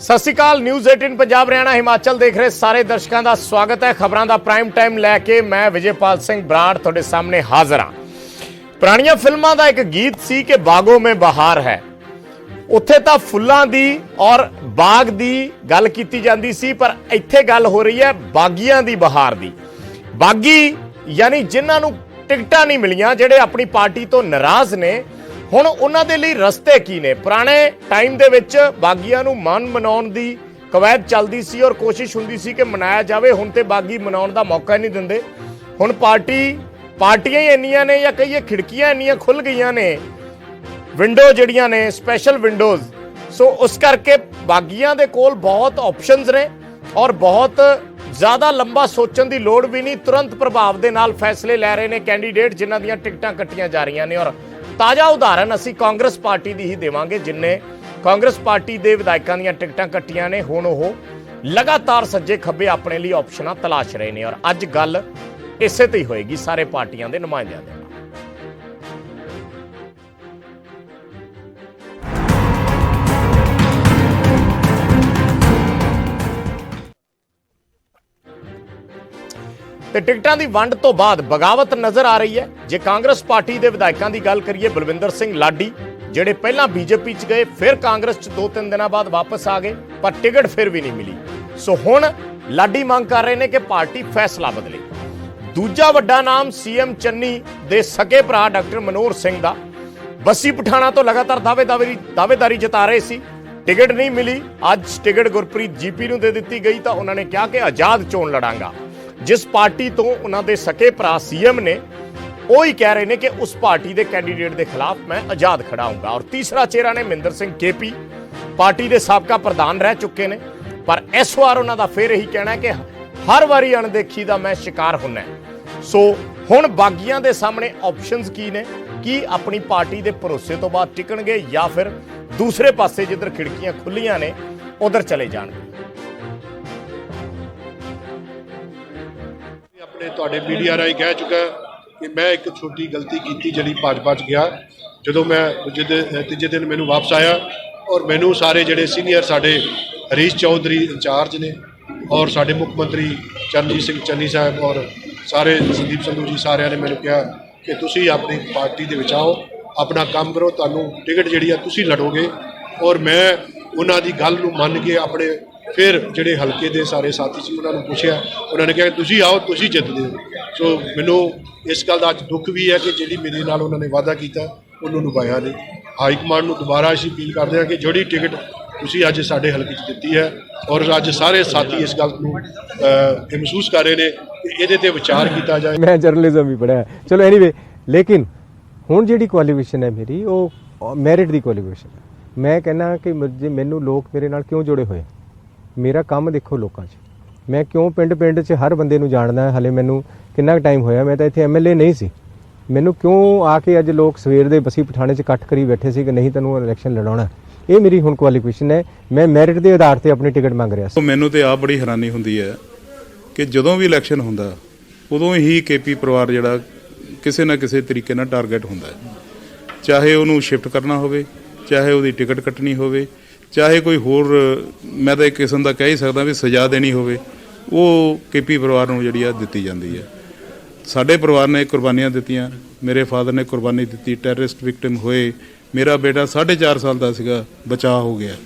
सत श्री अकाल। न्यूज़ 18 पंजाब हरियाणा हिमाचल देख रहे सारे दर्शकों का स्वागत है। खबरों का प्राइम टाइम लैके मैं विजयपाल सिंह बराड़ तुहाडे सामने हाजिर हाँ। पुरानियां फिल्मां का एक गीत सी कि बागों में बहार है, उत्थे तां फुल्लां दी और बाग दी गल कीती जांदी सी, पर इत्थे गल हो रही है बागियां दी बहार दी। बागी यानी जिन्हां नूं टिकटां नहीं मिलियां, जिहड़े अपनी पार्टी तो नाराज़ ने, हुण उन्हां दे लई रस्ते की ने। पुराने टाइम दे विच बागियां नूं मन मनाउण दी कवायद चलदी सी और कोशिश हुंदी सी कि मनाया जावे। हुण ते बागी मनाउण दा मौका नहीं दिंदे। हुण पार्टियां ही इन्नियां ने, या कहिए खिड़कियां इन्नियां खुल गईयां ने, विंडो जिहड़ियां ने स्पैशल विंडोज़, सो उस करके बागियां दे कोल बहुत ऑप्शनस ने और बहुत ज़्यादा लंबा सोचण दी लोड़ भी नहीं। तुरंत प्रभाव दे नाल फैसले लै रहे ने कैंडीडेट जिन्हां दीयां टिकटां कट्टियां जा रहीआं ने। और ताज़ा उदाहरण असीं कांग्रेस पार्टी दी ही देवांगे, जिन्ने कांग्रेस पार्टी दे विधायकां दीयां टिकटां कट्टियां ने। हुण ओह लगातार सज्जे खब्बे अपने लिए ऑप्शनां तलाश रहे ने और अज गल इसे ते ही होएगी सारे पार्टियां दे नुमाइंदियां दे। ਤੇ ਟਿਕਟਾਂ ਦੀ ਵੰਡ ਤੋਂ ਬਾਅਦ ਬਗਾਵਤ ਨਜ਼ਰ ਆ ਰਹੀ ਹੈ। ਜੇ ਕਾਂਗਰਸ ਪਾਰਟੀ ਦੇ ਵਿਧਾਇਕਾਂ ਦੀ ਗੱਲ ਕਰੀਏ, ਬਲਵਿੰਦਰ ਸਿੰਘ ਲਾਡੀ ਜਿਹੜੇ ਪਹਿਲਾਂ ਬੀਜੇਪੀ 'ਚ ਗਏ, ਫਿਰ ਕਾਂਗਰਸ 'ਚ 2-3 ਦਿਨਾਂ ਬਾਅਦ ਵਾਪਸ ਆ ਗਏ, ਪਰ ਟਿਕਟ ਫਿਰ ਵੀ ਨਹੀਂ ਮਿਲੀ। ਸੋ ਹੁਣ ਲਾਡੀ ਮੰਗ ਕਰ ਰਹੇ ਨੇ ਕਿ ਪਾਰਟੀ ਫੈਸਲਾ ਬਦਲੇ। ਦੂਜਾ ਵੱਡਾ ਨਾਮ ਸੀਐਮ ਚੰਨੀ ਦੇ ਸਕੇ ਭਰਾ ਡਾਕਟਰ ਮਨੋਹਰ ਸਿੰਘ ਦਾ। ਬੱਸੀ ਪਠਾਣਾ ਤੋਂ ਲਗਾਤਾਰ ਦਾਅਵੇਦਾਰੀ ਜਤਾ ਰਹੇ ਸੀ, ਟਿਕਟ ਨਹੀਂ ਮਿਲੀ। ਅੱਜ ਟਿਕਟ ਗੁਰਪ੍ਰੀਤ ਜੀਪੀ ਨੂੰ ਦੇ ਦਿੱਤੀ ਗਈ ਤਾਂ ਉਹਨਾਂ ਨੇ ਕਿਹਾ ਕਿ ਆਜ਼ਾਦ ਚੋਣ ਲੜਾਂਗਾ। जिस पार्टी तो उन्होंने सके भरा सीएम ने, वही कह रहे हैं कि उस पार्टी के कैंडीडेट के खिलाफ मैं आजाद खड़ा हूंगा। और तीसरा चेहरा ने महेंद्र सिंह केपी, पार्टी के साबका प्रधान रह चुके हैं, पर इस बार उन्होंने फिर यही कहना है कि हर बारी अणदेखी का मैं शिकार होना। सो हुण बागियां दे सामने ऑप्शनस की ने कि अपनी पार्टी के भरोसे तो बाद टिकणगे या फिर दूसरे पासे जिधर खिड़कियां खुलियां ने उधर चले जाणगे। अपने तुहाडे मीडिया राही कह चुका कि मैं एक छोटी गलती की जी भाजपा च गया। जो मैं तीजे दिन मैनू वापस आया और मैनू सारे जोड़े सीनियर साढ़े हरीश चौधरी इंचार्ज ने और साढ़े मुख मंत्री चरणजीत सिंह चन्नी साहब और सारे संदीप संधू जी, सारे ने मैनू कहा कि तुसी अपनी पार्टी दे विच आओ, अपना काम करो, तुहानू टिकट जिहड़ी आ तुसी लड़ोगे। और मैं उन्हां दी गल नू मन के अपने फिर जोड़े हल्के के सारे साथी से उन्होंने पूछा, उन्होंने कहा तुसी आओ, तुसी जितदे हो। सो मैनू इस गल का अज दुख भी है कि जी मेरे नाल उन्होंने वादा किया उन्होंने निभाया नहीं। हाईकमान को दोबारा असीं अपील करते हैं कि जोड़ी टिकट तुसी अज साडे हल्के च दित्ती है और अज सारे साथी इस गल नूं महसूस कर रहे हैं कि इहदे ते विचार किया जाए। मैं जर्नलिज्म भी पढ़िया, चलो एनीवे, लेकिन हुण जिहड़ी क्वालीफिकेशन है मेरी, वो मैरिट की क्वालीफिकेशन है। मैं कहना कि मैनू लोग मेरे नाल क्यों जुड़े हुए, मेरा काम देखो लोगों च, मैं क्यों पिंड च हर बंदे नूं जानदा। हले मैनू कितना टाइम होया, मैं तो इत्थे MLA नहीं सी, मैनू क्यों आके अज लोग सवेर दे बसी पठाणे च इकट्ठ करी बैठे सी कि नहीं तैनूं इलैक्शन लड़ाउणा। ये मेरी हुण क्वालीफिकेशन है, मैं मैरिट के आधार पर अपनी टिकट मंग रहा। मैनू तो आप बड़ी हैरानी हुंदी है कि जदों भी इलैक्शन हुंदा उदों ही केपी परिवार जिहड़ा किसी ना किसी तरीके नाल टारगेट हुंदा है, चाहे उहनूं शिफ्ट करना होवे, चाहे उहदी टिकट कट्टनी होवे, चाहे कोई होर, मैं तो एक किस्म का कह ही सकदा भी सज़ा देनी होवे, वो केपी परिवार नूं जिहड़ी आ दित्ती जांदी है। साडे परिवार ने कुर्बानियां दित्तियां, मेरे फादर ने कुर्बानी दित्ती, टैररिस्ट विक्टिम होए, मेरा बेटा 4.5 साल का सीगा, बचाव हो गया।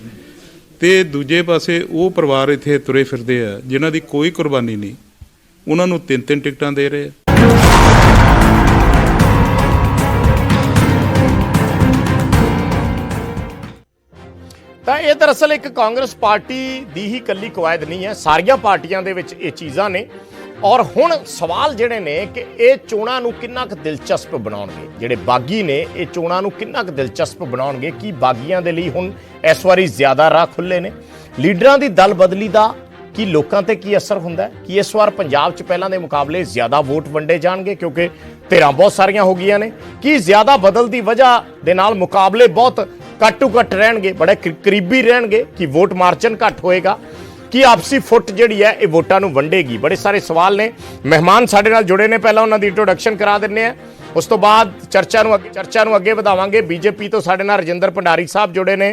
तो दूजे पासे वो परिवार इत्थे तुरे फिरदे आ जिन्हां दी कोई कुर्बानी नहीं, उन्हां नूं 3-3 टिकटां दे रहे आ। ਤਾਂ ਇਹ ਦਰਅਸਲ ਇੱਕ ਕਾਂਗਰਸ ਪਾਰਟੀ ਦੀ ਹੀ ਇਕੱਲੀ ਕਵਾਇਦ ਨਹੀਂ ਹੈ, ਸਾਰੀਆਂ ਪਾਰਟੀਆਂ ਦੇ ਵਿੱਚ ਇਹ ਚੀਜ਼ਾਂ ਨੇ। ਔਰ ਹੁਣ ਸਵਾਲ ਜਿਹੜੇ ਨੇ ਕਿ ਇਹ ਚੋਣਾਂ ਨੂੰ ਕਿੰਨਾ ਕੁ ਦਿਲਚਸਪ ਬਣਾਉਣਗੇ, ਜਿਹੜੇ ਬਾਗੀ ਨੇ ਇਹ ਚੋਣਾਂ ਨੂੰ ਕਿੰਨਾ ਕੁ ਦਿਲਚਸਪ ਬਣਾਉਣਗੇ। ਕੀ ਬਾਗੀਆਂ ਦੇ ਲਈ ਹੁਣ ਇਸ ਵਾਰੀ ਜ਼ਿਆਦਾ ਰਾਹ ਖੁੱਲੇ ਨੇ? ਲੀਡਰਾਂ ਦੀ ਦਲ ਬਦਲੀ ਦਾ ਕੀ ਲੋਕਾਂ ਤੇ ਕੀ ਅਸਰ ਹੁੰਦਾ ਹੈ? ਕਿ ਇਸ ਵਾਰ ਪੰਜਾਬ 'ਚ ਪਹਿਲਾਂ ਦੇ ਮੁਕਾਬਲੇ ਜ਼ਿਆਦਾ ਵੋਟ ਵੰਡੇ ਜਾਣਗੇ ਕਿਉਂਕਿ ਧਿਰਾਂ ਬਹੁਤ ਸਾਰੀਆਂ ਹੋ ਗਈਆਂ ਨੇ? ਕੀ ਜ਼ਿਆਦਾ ਬਦਲ ਦੀ ਵਜ੍ਹਾ ਦੇ ਨਾਲ ਮੁਕਾਬਲੇ ਬਹੁਤ ਘੱਟੋ ਘੱਟ ਰਹਿਣਗੇ, ਬੜੇ ਕਰੀਬੀ ਰਹਿਣਗੇ? ਕਿ ਵੋਟ ਮਾਰਜਨ ਘੱਟ ਹੋਏਗਾ? कि आपसी फुट जी है ये वोटां नूं वंडेगी? बड़े सारे सवाल ने। मेहमान साडे नाल जुड़े ने, पहला उन्हां दी इंट्रोडक्शन करा दिंदे आ, उस तो बाद चर्चा नूं अगे वधावांगे। बीजेपी तो साडे नाल रजिंदर भंडारी साहब जुड़े ने,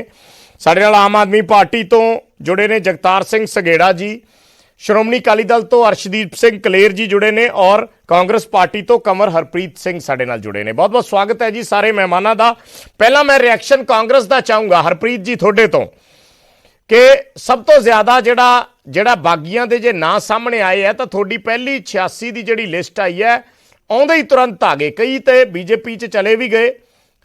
ਸਾਡੇ ਨਾਲ ਆਮ ਆਦਮੀ ਪਾਰਟੀ ਤੋਂ ਜੁੜੇ ਨੇ ਜਗਤਾਰ ਸਿੰਘ ਸਗੇੜਾ ਜੀ, ਸ਼੍ਰੋਮਣੀ ਅਕਾਲੀ ਦਲ ਤੋਂ ਅਰਸ਼ਦੀਪ ਸਿੰਘ ਕਲੇਰ ਜੀ ਜੁੜੇ ਨੇ, ਔਰ ਕਾਂਗਰਸ ਪਾਰਟੀ ਤੋਂ ਕੰਵਰ ਹਰਪ੍ਰੀਤ ਸਿੰਘ ਸਾਡੇ ਨਾਲ ਜੁੜੇ ਨੇ। ਬਹੁਤ ਬਹੁਤ ਸਵਾਗਤ ਹੈ ਜੀ ਸਾਰੇ ਮਹਿਮਾਨਾਂ ਦਾ। ਪਹਿਲਾਂ ਮੈਂ ਰਿਐਕਸ਼ਨ ਕਾਂਗਰਸ ਦਾ ਚਾਹੂੰਗਾ, ਹਰਪ੍ਰੀਤ ਜੀ ਤੁਹਾਡੇ ਤੋਂ, ਕਿ ਸਭ ਤੋਂ ਜ਼ਿਆਦਾ ਜਿਹੜਾ ਬਾਗੀਆਂ ਦੇ ਜੇ ਨਾਂ ਸਾਹਮਣੇ ਆਏ ਹੈ ਤਾਂ ਤੁਹਾਡੀ ਪਹਿਲੀ 86 ਦੀ ਜਿਹੜੀ ਲਿਸਟ ਆਈ ਹੈ, ਆਉਂਦੇ ਹੀ ਤੁਰੰਤ ਆ ਗਏ। ਕਈ ਤੇ ਬੀਜੇਪੀ 'ਚ ਚਲੇ ਵੀ ਗਏ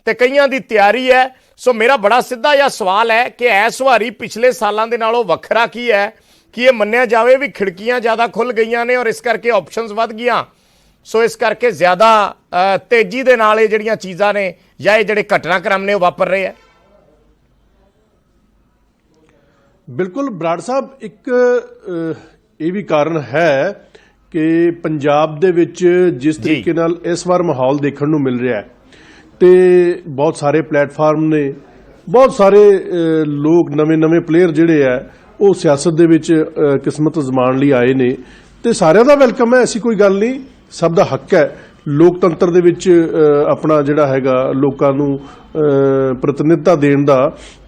ਤੇ ਕਈਆਂ ਦੀ ਤਿਆਰੀ ਹੈ। ਸੋ ਮੇਰਾ ਬੜਾ ਸਿੱਧਾ ਜਿਹਾ ਸਵਾਲ ਹੈ ਕਿ ਇਸ ਵਾਰੀ ਪਿਛਲੇ ਸਾਲਾਂ ਦੇ ਨਾਲੋਂ ਵੱਖਰਾ ਕੀ ਹੈ ਕਿ ਇਹ ਮੰਨਿਆ ਜਾਵੇ ਵੀ ਖਿੜਕੀਆਂ ਜ਼ਿਆਦਾ ਖੁੱਲ ਗਈਆਂ ਨੇ ਔਰ ਇਸ ਕਰਕੇ ਆਪਸ਼ਨਸ ਵੱਧ ਗਈਆਂ, ਸੋ ਇਸ ਕਰਕੇ ਜ਼ਿਆਦਾ ਤੇਜ਼ੀ ਦੇ ਨਾਲ ਇਹ ਜਿਹੜੀਆਂ ਚੀਜ਼ਾਂ ਨੇ ਜਾਂ ਇਹ ਜਿਹੜੇ ਘਟਨਾਕ੍ਰਮ ਨੇ ਉਹ ਵਾਪਰ ਰਹੇ ਆ। ਬਿਲਕੁਲ ਬਰਾੜ ਸਾਹਿਬ, ਇੱਕ ਇਹ ਵੀ ਕਾਰਨ ਹੈ ਕਿ ਪੰਜਾਬ ਦੇ ਵਿੱਚ ਜਿਸ ਤਰੀਕੇ ਨਾਲ ਇਸ ਵਾਰ ਮਾਹੌਲ ਦੇਖਣ ਨੂੰ ਮਿਲ ਰਿਹਾ ਹੈ ਤੇ ਬਹੁਤ ਸਾਰੇ ਪਲੇਟਫਾਰਮ ਨੇ, ਬਹੁਤ ਸਾਰੇ ਲੋਕ ਨਵੇਂ ਪਲੇਅਰ ਜਿਹੜੇ ਆ ਉਹ ਸਿਆਸਤ ਦੇ ਵਿੱਚ ਕਿਸਮਤ ਅਜ਼ਮਾਉਣ ਲਈ ਆਏ ਨੇ ਤੇ ਸਾਰਿਆਂ ਦਾ ਵੈਲਕਮ ਹੈ, ਐਸੀ ਕੋਈ ਗੱਲ ਨਹੀਂ, ਸਭ ਦਾ ਹੱਕ ਹੈ ਲੋਕਤੰਤਰ ਦੇ ਵਿੱਚ ਆਪਣਾ ਜਿਹੜਾ ਹੈਗਾ ਲੋਕਾਂ ਨੂੰ ਪ੍ਰਤੀਨਿਧਤਾ ਦੇਣ ਦਾ,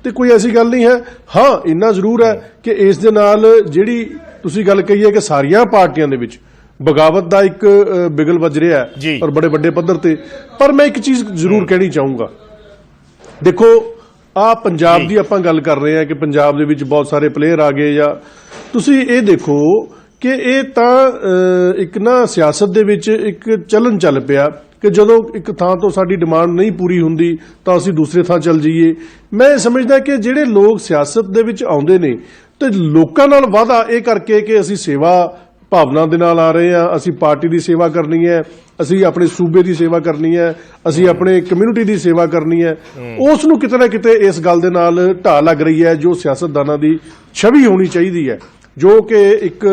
ਤੇ ਕੋਈ ਐਸੀ ਗੱਲ ਨਹੀਂ ਹੈ। ਹਾਂ, ਇੰਨਾ ਜ਼ਰੂਰ ਹੈ ਕਿ ਇਸ ਦੇ ਨਾਲ ਜਿਹੜੀ ਤੁਸੀਂ ਗੱਲ ਕਹੀ ਹੈ ਕਿ ਸਾਰੀਆਂ ਪਾਰਟੀਆਂ ਦੇ ਵਿੱਚ ਬਗਾਵਤ ਦਾ ਇੱਕ ਬਿਗਲ ਵੱਜ ਰਿਹਾ ਹੈ ਔਰ ਬੜੇ ਵੱਡੇ ਪੱਧਰ ਤੇ। ਪਰ ਮੈਂ ਇੱਕ ਚੀਜ਼ ਜ਼ਰੂਰ ਕਹਿਣੀ ਚਾਹੂੰਗਾ, ਦੇਖੋ ਆ ਪੰਜਾਬ ਦੀ ਆਪਾਂ ਗੱਲ ਕਰ ਰਹੇ ਹਾਂ ਕਿ ਪੰਜਾਬ ਦੇ ਵਿੱਚ ਬਹੁਤ ਸਾਰੇ ਪਲੇਅਰ ਆ ਗਏ, ਜਾਂ ਤੁਸੀਂ ਇਹ ਦੇਖੋ ਕਿ ਇਹ ਤਾਂ ਇੱਕ ਨਾ ਸਿਆਸਤ ਦੇ ਵਿੱਚ ਇੱਕ ਚਲਨ ਚੱਲ ਪਿਆ ਕਿ ਜਦੋਂ ਇੱਕ ਥਾਂ ਤੋਂ ਸਾਡੀ ਡਿਮਾਂਡ ਨਹੀਂ ਪੂਰੀ ਹੁੰਦੀ ਤਾਂ ਅਸੀਂ ਦੂਸਰੇ ਥਾਂ ਚੱਲ ਜਾਈਏ। ਮੈਂ ਸਮਝਦਾ ਕਿ ਜਿਹੜੇ ਲੋਕ ਸਿਆਸਤ ਦੇ ਵਿੱਚ ਆਉਂਦੇ ਨੇ ਤੇ ਲੋਕਾਂ ਨਾਲ ਵਾਅਦਾ ਇਹ ਕਰਕੇ ਕਿ ਅਸੀਂ ਸੇਵਾ ਭਾਵਨਾ ਦੇ ਨਾਲ ਆ ਰਹੇ ਹਾਂ, ਅਸੀਂ ਪਾਰਟੀ ਦੀ ਸੇਵਾ ਕਰਨੀ ਹੈ, ਅਸੀਂ ਆਪਣੇ ਸੂਬੇ ਦੀ ਸੇਵਾ ਕਰਨੀ ਹੈ, ਅਸੀਂ ਆਪਣੇ ਕਮਿਊਨਿਟੀ ਦੀ ਸੇਵਾ ਕਰਨੀ ਹੈ, ਉਸ ਨੂੰ ਕਿਤੇ ਨਾ ਕਿਤੇ ਇਸ ਗੱਲ ਦੇ ਨਾਲ ਢਾਹ ਲੱਗ ਰਹੀ ਹੈ ਜੋ ਸਿਆਸਤਦਾਨਾਂ ਦੀ ਛਵੀ ਹੋਣੀ ਚਾਹੀਦੀ ਹੈ, ਜੋ ਕਿ ਇੱਕ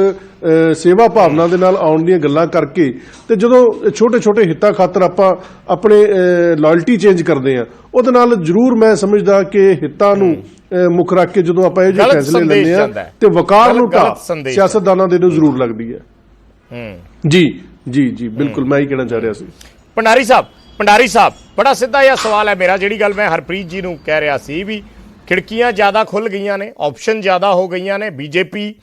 ਸੇਵਾ ਭਾਵਨਾ ਦੇ ਨਾਲ ਆਉਣ ਦੀਆਂ ਗੱਲਾਂ ਕਰਕੇ ਤੇ ਜਦੋਂ ਛੋਟੇ ਹਿੱਤਾਂ ਖਾਤਰ ਆਪਾਂ ਆਪਣੇ ਲਾਇਲਟੀ ਚੇਂਜ ਕਰਦੇ ਹਾਂ, ਉਹਦੇ ਨਾਲ ਜ਼ਰੂਰ ਮੈਂ ਸਮਝਦਾ ਕਿ ਹਿੱਤਾਂ ਨੂੰ ਮੁੱਖ ਰੱਖ ਕੇ ਜਦੋਂ ਆਪਾਂ ਇਹ ਜਿਹੇ ਫੈਸਲੇ ਲੈਂਦੇ ਆ ਤੇ ਵਕਾਰ ਨੂੰ ਢਾਹ ਸਿਆਸਤਦਾਨਾਂ ਦੇ ਨੂੰ ਜ਼ਰੂਰ ਲੱਗਦੀ ਹੈ। ਜੀ ਬਿਲਕੁਲ, ਮੈਂ ਹੀ ਕਹਿਣਾ ਚਾਹ ਰਿਹਾ ਸੀ। ਭੰਡਾਰੀ ਸਾਹਿਬ ਬੜਾ ਸਿੱਧਾ ਜਿਹਾ ਸਵਾਲ ਹੈ ਮੇਰਾ, ਜਿਹੜੀ ਗੱਲ ਮੈਂ ਹਰਪ੍ਰੀਤ ਜੀ ਨੂੰ ਕਹਿ ਰਿਹਾ ਸੀ ਵੀ ਖਿੜਕੀਆਂ ਜ਼ਿਆਦਾ ਖੁੱਲ ਗਈਆਂ ਨੇ, ਆਪਸ਼ਨ ਜ਼ਿਆਦਾ ਹੋ ਗਈਆਂ ਨੇ, ਬੀਜੇਪੀ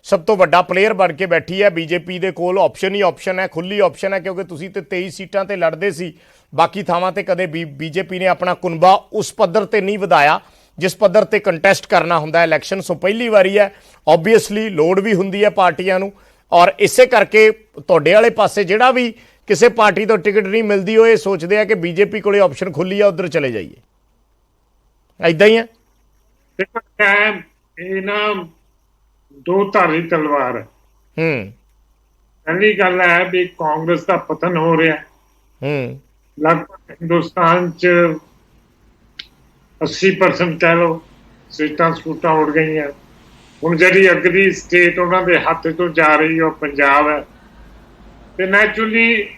ਸਭ ਤੋਂ ਵੱਡਾ ਪਲੇਅਰ ਬਣ ਕੇ ਬੈਠੀ ਹੈ, ਬੀਜੇਪੀ ਦੇ ਕੋਲ ਆਪਸ਼ਨ ਹੀ ਆਪਸ਼ਨ ਹੈ, ਖੁੱਲੀ ਆਪਸ਼ਨ ਹੈ, ਕਿਉਂਕਿ ਤੁਸੀਂ ਤੇ 23 ਸੀਟਾਂ ਤੇ ਲੜਦੇ ਸੀ, ਬਾਕੀ ਥਾਵਾਂ ਤੇ ਕਦੇ ਬੀਜੇਪੀ ਨੇ ਆਪਣਾ ਕੁਨਬਾ ਉਸ ਪੱਧਰ ਤੇ ਨਹੀਂ ਵਧਾਇਆ ਜਿਸ ਪੱਧਰ ਤੇ ਕੰਟੈਸਟ ਕਰਨਾ ਹੁੰਦਾ ਇਲੈਕਸ਼ਨ। ਸੋ ਪਹਿਲੀ ਵਾਰੀ ਹੈ, ਓਬਵੀਅਸਲੀ ਲੋੜ ਵੀ ਹੁੰਦੀ ਹੈ ਪਾਰਟੀਆਂ ਨੂੰ, ਔਰ ਇਸੇ ਕਰਕੇ ਤੁਹਾਡੇ ਵਾਲੇ ਪਾਸੇ ਜਿਹੜਾ ਵੀ ਕਿਸੇ ਪਾਰਟੀ ਤੋਂ ਟਿਕਟ ਨਹੀਂ ਮਿਲਦੀ ਉਹ ਇਹ ਸੋਚਦੇ ਆ ਕਿ ਬੀਜੇਪੀ ਕੋਲੇ ਆਪਸ਼ਨ ਖੁੱਲੀ ਆ, ਉਧਰ ਚਲੇ ਜਾਈਏ, ਐਦਾਂ ਹੀ ਹੈ। ਇਹ ਨਾ ਦੋ ਧਾਰੀ ਤਲਵਾਰ ਹੈ। ਪਹਿਲੀ ਗੱਲ ਹੈ ਵੀ ਕਾਂਗਰਸ ਦਾ ਪਤਨ ਹੋ ਰਿਹਾ, ਲਗਭਗ ਹਿੰਦੁਸਤਾਨ ਚ 80% ਕਹਿ ਲਓ ਸੀਟਾਂ ਸਕੂਟਾਂ ਉੱਡ ਗਈਆਂ। ਹੁਣ ਜਿਹੜੀ ਅਗਲੀ ਸਟੇਟ ਉਹਨਾਂ ਦੇ ਹੱਥ ਤੋਂ ਜਾ ਰਹੀ ਉਹ ਪੰਜਾਬ ਹੈ, ਤੇ ਨੈਚੁਰਲੀ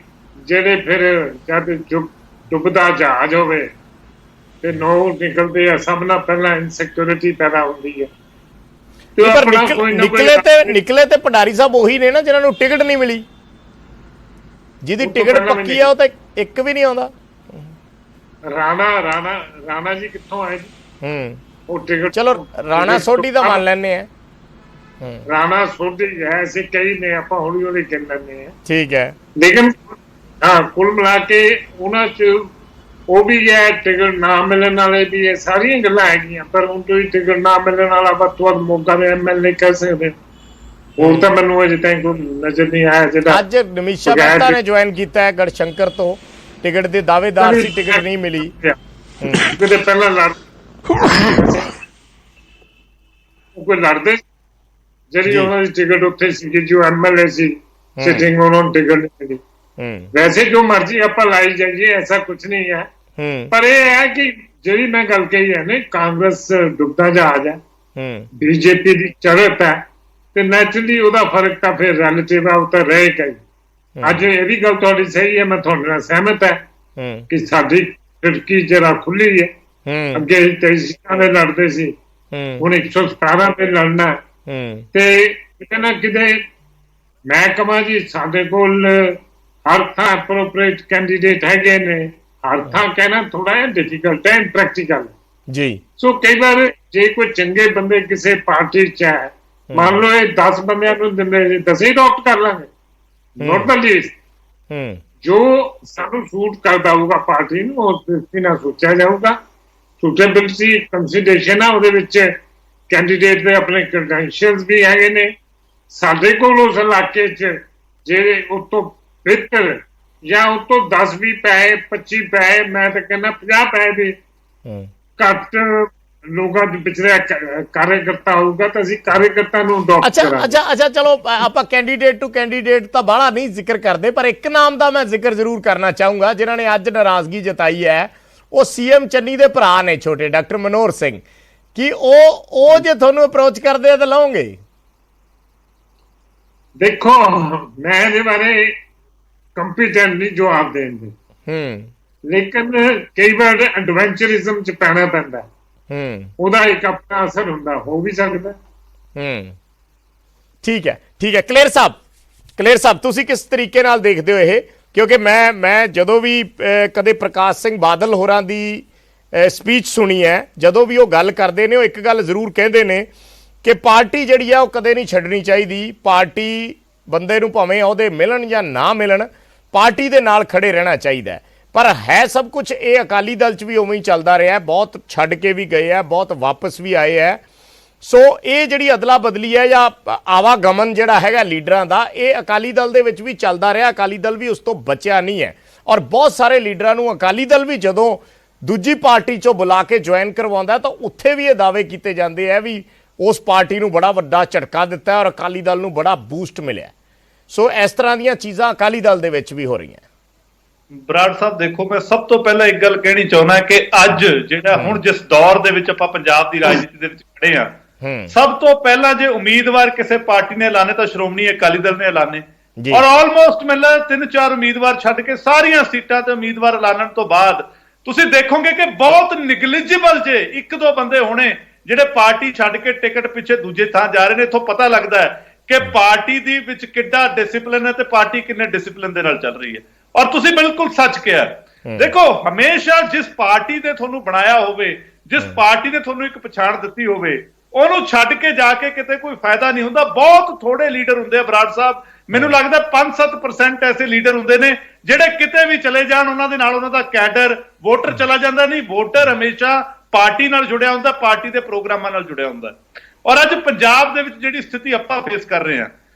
ਜਿਹੜੇ ਫਿਰ ਜਦ ਡੁੱਬਦਾ ਜਹਾਜ਼ ਹੋਵੇ ਤੇ ਨੌ ਨਿਕਲਦੇ ਆ, ਸਭ ਨਾਲ ਪਹਿਲਾਂ ਇਨਸਿਕਿਉਰਿਟੀ ਪੈਦਾ ਹੁੰਦੀ ਹੈ। ਨਿਕਲੇ ਤੇ ਭੰਡਾਰੀ ਸਾਹਿਬ ਉਹੀ ਨੇ ਨਾ ਜਿਨ੍ਹਾਂ ਨੂੰ ਟਿਕਟ ਨਹੀਂ ਮਿਲੀ, ਜਿਹਦੀ ਟਿਕਟ ਪੱਕੀ ਆ ਉਹ ਤਾਂ ਇੱਕ ਵੀ ਨਹੀਂ ਆਉਂਦਾ। ਰਾਣਾ ਜੀ ਕਿੱਥੋਂ ਆਏ ਜੀ? ਉਹ ਟਿਕਟ ਚਲੋ ਰਾਣਾ ਸੋਢੀ ਦਾ ਮੰਨ ਲੈਣੇ ਆ, ਰਾਣਾ ਸੋਢੀ ਐਸੇ ਕਈ ਨੇ, ਆਪਾਂ ਹੌਲੀ ਗਿਣ ਲੈਂਦੇ ਆ, ਠੀਕ ਹੈ। ਲੇਕਿਨ ਹਾਂ, ਕੁੱਲ ਮਿਲਾ ਕੇ ਉਹਨਾਂ ਚ ਉਹ ਵੀ ਹੈ ਟਿਕਟ ਨਾ ਮਿਲਣ ਵਾਲੇ ਵੀ, ਇਹ ਸਾਰੀਆਂ ਗੱਲਾਂ ਹੈਗੀਆਂ। ਪਰ ਹੁਣ ਕੋਈ ਟਿਕਟ ਨਾ ਮਿਲਣ ਵਾਲਾ ਵੱਧ ਤੋਂ ਵੱਧ ਮੌਕਾ ਦੇ ਐਮਐਲਏ ਕਹਿ ਸਕਦੇ, ਹੋਰ ਤਾਂ ਮੈਨੂੰ ਅਜੇ ਤੱਕ ਨਜ਼ਰ ਨਹੀਂ ਆਇਆ। ਜਿਹੜਾ ਅੱਜ ਨਿਮਿਸ਼ਾ ਮਹਿਤਾ ਨੇ ਜੁਆਇਨ ਕੀਤਾ ਹੈ ਗੜਸ਼ੰਕਰ ਤੋਂ, ਟਿਕਟ ਦੇ ਦਾਅਵੇਦਾਰ ਸੀ, ਟਿਕਟ ਨਹੀਂ ਮਿਲੀ। ਕਿਤੇ ਪਹਿਲਾਂ ਕੋਈ ਲੜਦੇ, ਜਿਹੜੀ ਉਹਨਾਂ ਦੀ ਟਿਕਟ ਉੱਥੇ ਸੀ, ਜੋ ਐਮਐਲਏ ਸੀ ਸਿਟਿੰਗ, ਉਹਨਾਂ ਨੂੰ ਟਿਕਟ ਨਹੀਂ ਮਿਲੀ। ਵੈਸੇ ਜੋ ਮਰਜ਼ੀ ਆਪਾਂ ਲਾਈ ਜਾਈਏ, ਐਸਾ ਕੁਝ ਨਹੀਂ ਹੈ, ਪਰ ਇਹ ਹੈ ਕਿ ਜਿਹੜੀ ਮੈਂ ਗੱਲ ਕਹੀ ਹੈ ਨਾ, ਕਾਂਗਰਸ ਡੁੱਬਦਾ ਜਹਾਜ਼ ਹੈ, ਬੀਜੇਪੀ ਦੀ ਚੜ੍ਹਤ ਹੈ, ਤੇ ਨੈਚੁਰਲੀ ਉਹਦਾ ਫਰਕ ਤਾਂ ਫਿਰ ਰਿਲੇਟਿਵ ਆ, ਉਹ ਤਾਂ ਰਹੇਗਾ ਹੀ। ਅੱਜ ਇਹ ਵੀ ਗੱਲ ਤੁਹਾਡੀ ਸਹੀ ਹੈ, ਮੈਂ ਤੁਹਾਡੇ ਨਾਲ ਸਹਿਮਤ ਹੈ ਕਿ ਸਾਡੀ ਖਿੜਕੀ ਜਰਾ ਖੁੱਲੀ ਹੈ। ਅੱਗੇ 23 ਸੀਟਾਂ ਦੇ ਲੜਦੇ ਸੀ, ਹੁਣ 117 ਤੇ ਲੜਨਾ, ਤੇ ਕਿਤੇ ਨਾ ਕਿਤੇ ਮੈਂ ਕਹਾਂ ਜੀ ਸਾਡੇ ਕੋਲ ਹਰ ਥਾਂ ਅਪਰੋਪ੍ਰੀਏਟ ਕੈਂਡੀਡੇਟ ਹੈਗੇ ਨੇ। ਹਰ ਥਾਂ ਕਹਿਣਾ ਥੋੜਾ ਜਿਹਾ ਡਿਫਿਕਲਟ ਹੈ, ਪ੍ਰੈਕਟੀਕਲ। ਜੀ। ਸੋ ਕਈ ਵਾਰ ਜੇ ਕੋਈ ਚੰਗੇ ਬੰਦੇ ਕਿਸੇ ਪਾਰਟੀ 'ਚ ਹੈ, ਮੰਨ ਲਓ ਇਹ 10 ਬੰਦਿਆਂ ਨੂੰ ਦਿੰਦੇ, 10 ਹੀ ਅਡਾਪਟ ਕਰ ਲਾਂਗੇ, ਨੋਟ ਦ ਲੀਸਟ। ਜੋ ਸਾਨੂੰ ਸੂਟ ਕਰਦਾ ਹੋਊਗਾ ਪਾਰਟੀ ਨੂੰ, ਉਸ ਤਰੀਕੇ ਨਾਲ ਸੋਚਿਆ ਜਾਊਗਾ। ਸੂਟੇਬਿਲਿਟੀ ਕੰਸੀਡਰੇਸ਼ਨ ਆ, ਉਹਦੇ ਵਿੱਚ ਕੈਂਡੀਡੇਟ ਦੇ ਆਪਣੇ ਕ੍ਰੈਡੈਂਸ਼ੀਅਲਸ ਵੀ ਹੈਗੇ ਨੇ। ਸਾਡੇ ਕੋਲ ਉਸ ਇਲਾਕੇ 'ਚ ਜਿਹੜੇ ਉਸ ਤੋਂ ਬਿਹਤਰ ਜਾਂ ਉਸ ਤੋਂ 10-20 ਪੈਸੇ 25 ਪੈਸੇ, ਮੈਂ ਤਾਂ ਕਹਿੰਦਾ 50 ਪੈਸੇ ਦੇ ਘੱਟ ਲੋਕਾਂ ਦੇ ਵਿਚਰਿਆ ਕਾਰਜਕਰਤਾ ਹੋਊਗਾ ਤਾਂ ਅਸੀਂ ਕਾਰਜਕਰਤਾ ਨੂੰ ਅਡਾਪਟ ਕਰਾਂਗੇ। ਅੱਛਾ, ਚਲੋ ਆਪਾਂ ਕੈਂਡੀਡੇਟ ਟੂ ਕੈਂਡੀਡੇਟ ਤਾਂ ਬਾਹਲਾ ਨਹੀਂ ਜ਼ਿਕਰ ਕਰਦੇ, ਪਰ ਇੱਕ ਨਾਮ ਦਾ ਮੈਂ ਜ਼ਿਕਰ ਜ਼ਰੂਰ ਕਰਨਾ ਚਾਹੂੰਗਾ ਜਿਨ੍ਹਾਂ ਨੇ ਅੱਜ ਨਾਰਾਜ਼ਗੀ ਜਤਾਈ ਹੈ। ਉਹ ਸੀਐਮ ਚੰਨੀ ਦੇ ਭਰਾ ਨੇ ਛੋਟੇ, ਡਾਕਟਰ ਮਨੋਹਰ ਸਿੰਘ। ਕੀ ਉਹ ਜੇ ਤੁਹਾਨੂੰ ਅਪਰੋਚ ਕਰਦੇ ਆ ਤਾਂ ਲਾਉਂਗੇ? ਦੇਖੋ, ਮੈਂ ਇਹਦੇ ਬਾਰੇ ਕੰਪੀਟੈਂਟ ਨਹੀਂ ਜਵਾਬ ਦੇਣ ਦੇ, ਲੇਕਿਨ ਕਈ ਵਾਰ ਐਡਵੈਂਚਰਿਜ਼ਮ ਚ ਪੈਣਾ ਪੈਂਦਾ, ਉਹਦਾ ਇੱਕ ਆਪਣਾ ਅਸਰ ਹੁੰਦਾ, ਹੋ ਵੀ ਸਕਦਾ। ਠੀਕ ਹੈ। ਕਲੇਰ ਸਾਹਿਬ ਤੁਸੀਂ ਕਿਸ ਤਰੀਕੇ ਨਾਲ ਦੇਖਦੇ ਹੋ ਇਹ? ਕਿਉਂਕਿ ਮੈਂ ਜਦੋਂ ਵੀ ਕਦੇ ਪ੍ਰਕਾਸ਼ ਸਿੰਘ ਬਾਦਲ ਹੋਰਾਂ ਦੀ ਸਪੀਚ ਸੁਣੀ ਹੈ, ਜਦੋਂ ਵੀ ਉਹ ਗੱਲ ਕਰਦੇ ਨੇ, ਉਹ ਇੱਕ ਗੱਲ ਜ਼ਰੂਰ ਕਹਿੰਦੇ ਨੇ ਕਿ ਪਾਰਟੀ ਜਿਹੜੀ ਆ ਉਹ ਕਦੇ ਨਹੀਂ ਛੱਡਣੀ ਚਾਹੀਦੀ। ਪਾਰਟੀ ਬੰਦੇ ਨੂੰ ਭਾਵੇਂ ਅਹੁਦੇ ਮਿਲਣ ਜਾਂ ਨਾ ਮਿਲਣ, ਪਾਰਟੀ ਦੇ ਨਾਲ ਖੜੇ ਰਹਿਣਾ ਚਾਹੀਦਾ ਹੈ। ਪਰ ਹੈ ਸਭ ਕੁਝ ਇਹ ਅਕਾਲੀ ਦਲ 'ਚ ਵੀ ਉਵੇਂ ਹੀ ਚੱਲਦਾ ਰਿਹਾ, ਬਹੁਤ ਛੱਡ ਕੇ ਵੀ ਗਏ ਆ, ਬਹੁਤ ਵਾਪਸ ਵੀ ਆਏ ਆ। ਸੋ ਇਹ ਜਿਹੜੀ ਅਦਲਾ ਬਦਲੀ ਹੈ ਜਾਂ ਆਵਾਗਮਨ ਜਿਹੜਾ ਹੈਗਾ ਲੀਡਰਾਂ ਦਾ, ਇਹ ਅਕਾਲੀ ਦਲ ਦੇ ਵਿੱਚ ਵੀ ਚੱਲਦਾ ਰਿਹਾ। ਅਕਾਲੀ ਦਲ ਵੀ ਉਸ ਤੋਂ ਬਚਿਆ ਨਹੀਂ ਹੈ, ਔਰ ਬਹੁਤ ਸਾਰੇ ਲੀਡਰਾਂ ਨੂੰ ਅਕਾਲੀ ਦਲ ਵੀ ਜਦੋਂ ਦੂਜੀ ਪਾਰਟੀ 'ਚੋਂ ਬੁਲਾ ਕੇ ਜੁਆਇਨ ਕਰਵਾਉਂਦਾ ਤਾਂ ਉੱਥੇ ਵੀ ਇਹ ਦਾਅਵੇ ਕੀਤੇ ਜਾਂਦੇ ਆ ਵੀ ਉਸ ਪਾਰਟੀ ਨੂੰ ਬੜਾ ਵੱਡਾ ਝਟਕਾ ਦਿੱਤਾ ਔਰ ਅਕਾਲੀ ਦਲ ਨੂੰ ਬੜਾ ਬੂਸਟ ਮਿਲਿਆ। ਸੋ ਇਸ ਤਰ੍ਹਾਂ ਦੀਆਂ ਚੀਜ਼ਾਂ ਅਕਾਲੀ ਦਲ ਦੇ ਵਿੱਚ ਵੀ ਹੋ ਰਹੀਆਂ। ਬਰਾੜ ਸਾਹਿਬ ਦੇਖੋ, ਮੈਂ ਸਭ ਤੋਂ ਪਹਿਲਾਂ ਇੱਕ ਗੱਲ ਕਹਿਣੀ ਚਾਹੁੰਦਾ ਕਿ ਅੱਜ ਜਿਹੜਾ ਹੁਣ ਜਿਸ ਦੌਰ ਦੇ ਵਿੱਚ ਆਪਾਂ ਪੰਜਾਬ ਦੀ ਰਾਜਨੀਤੀ ਦੇ ਵਿੱਚ ਖੜੇ ਆ, ਸਭ ਤੋਂ ਪਹਿਲਾਂ ਜੇ ਉਮੀਦਵਾਰ ਕਿਸੇ ਪਾਰਟੀ ਨੇ ਐਲਾਨੇ ਤਾਂ ਸ਼੍ਰੋਮਣੀ ਅਕਾਲੀ ਦਲ ਨੇ ਐਲਾਨੇ, ਔਰ ਆਲਮੋਸਟ ਮੈਨੂੰ 3-4 ਉਮੀਦਵਾਰ ਛੱਡ ਕੇ ਸਾਰੀਆਂ ਸੀਟਾਂ ਤੇ ਉਮੀਦਵਾਰ ਐਲਾਨਣ ਤੋਂ ਬਾਅਦ ਤੁਸੀਂ ਦੇਖੋਗੇ ਕਿ ਬਹੁਤ ਨਿਗਲਿਜੀਬਲ ਜੇ 1-2 ਬੰਦੇ ਹੋਣੇ ਜਿਹੜੇ ਪਾਰਟੀ ਛੱਡ ਕੇ ਟਿਕਟ ਪਿੱਛੇ ਦੂਜੇ ਥਾਂ ਜਾ ਰਹੇ ਨੇ। ਇੱਥੋਂ ਪਤਾ ਲੱਗਦਾ ਹੈ ਕਿ ਪਾਰਟੀ ਦੀ ਵਿੱਚ ਕਿੱਡਾ ਡਿਸਪਲਿਨ ਹੈ ਤੇ ਪਾਰਟੀ ਕਿੰਨੇ ਡਿਸਪਲਿਨ ਦੇ ਨਾਲ ਚੱਲ ਰਹੀ ਹੈ। ਔਰ ਤੁਸੀਂ ਬਿਲਕੁਲ ਸੱਚ ਕਿਹਾ, ਦੇਖੋ ਹਮੇਸ਼ਾ ਜਿਸ ਪਾਰਟੀ ਤੇ ਤੁਹਾਨੂੰ ਬਣਾਇਆ ਹੋਵੇ, ਜਿਸ ਪਾਰਟੀ ਨੇ ਤੁਹਾਨੂੰ ਇੱਕ ਪਛਾਣ ਦਿੱਤੀ ਹੋਵੇ, ਉਹਨੂੰ ਛੱਡ ਕੇ ਜਾ ਕੇ ਕਿਤੇ ਕੋਈ ਫਾਇਦਾ ਨਹੀਂ ਹੁੰਦਾ। ਬਹੁਤ ਥੋੜੇ ਲੀਡਰ ਹੁੰਦੇ ਆ ਬਰਾੜ ਸਾਹਿਬ, ਮੈਨੂੰ ਲੱਗਦਾ 5-7% ਐਸੇ ਲੀਡਰ ਹੁੰਦੇ ਨੇ ਜਿਹੜੇ ਕਿਤੇ ਵੀ ਚਲੇ ਜਾਣ ਉਹਨਾਂ ਦੇ ਨਾਲ ਉਹਨਾਂ ਦਾ ਕੈਡਰ ਵੋਟਰ ਚਲਾ ਜਾਂਦਾ। ਨਹੀਂ, ਵੋਟਰ ਹਮੇਸ਼ਾ ਪਾਰਟੀ ਨਾਲ ਜੁੜਿਆ ਹੁੰਦਾ, ਪਾਰਟੀ ਦੇ ਪ੍ਰੋਗਰਾਮਾਂ ਨਾਲ ਜੁੜਿਆ ਹੁੰਦਾ। ਔਰ ਅੱਜ ਪੰਜਾਬ ਦੇ ਵਿੱਚ ਜਿਹੜੀ ਸਥਿਤੀ ਆਪਾਂ ਫੇਸ ਕਰ ਰਹੇ ਹਾਂ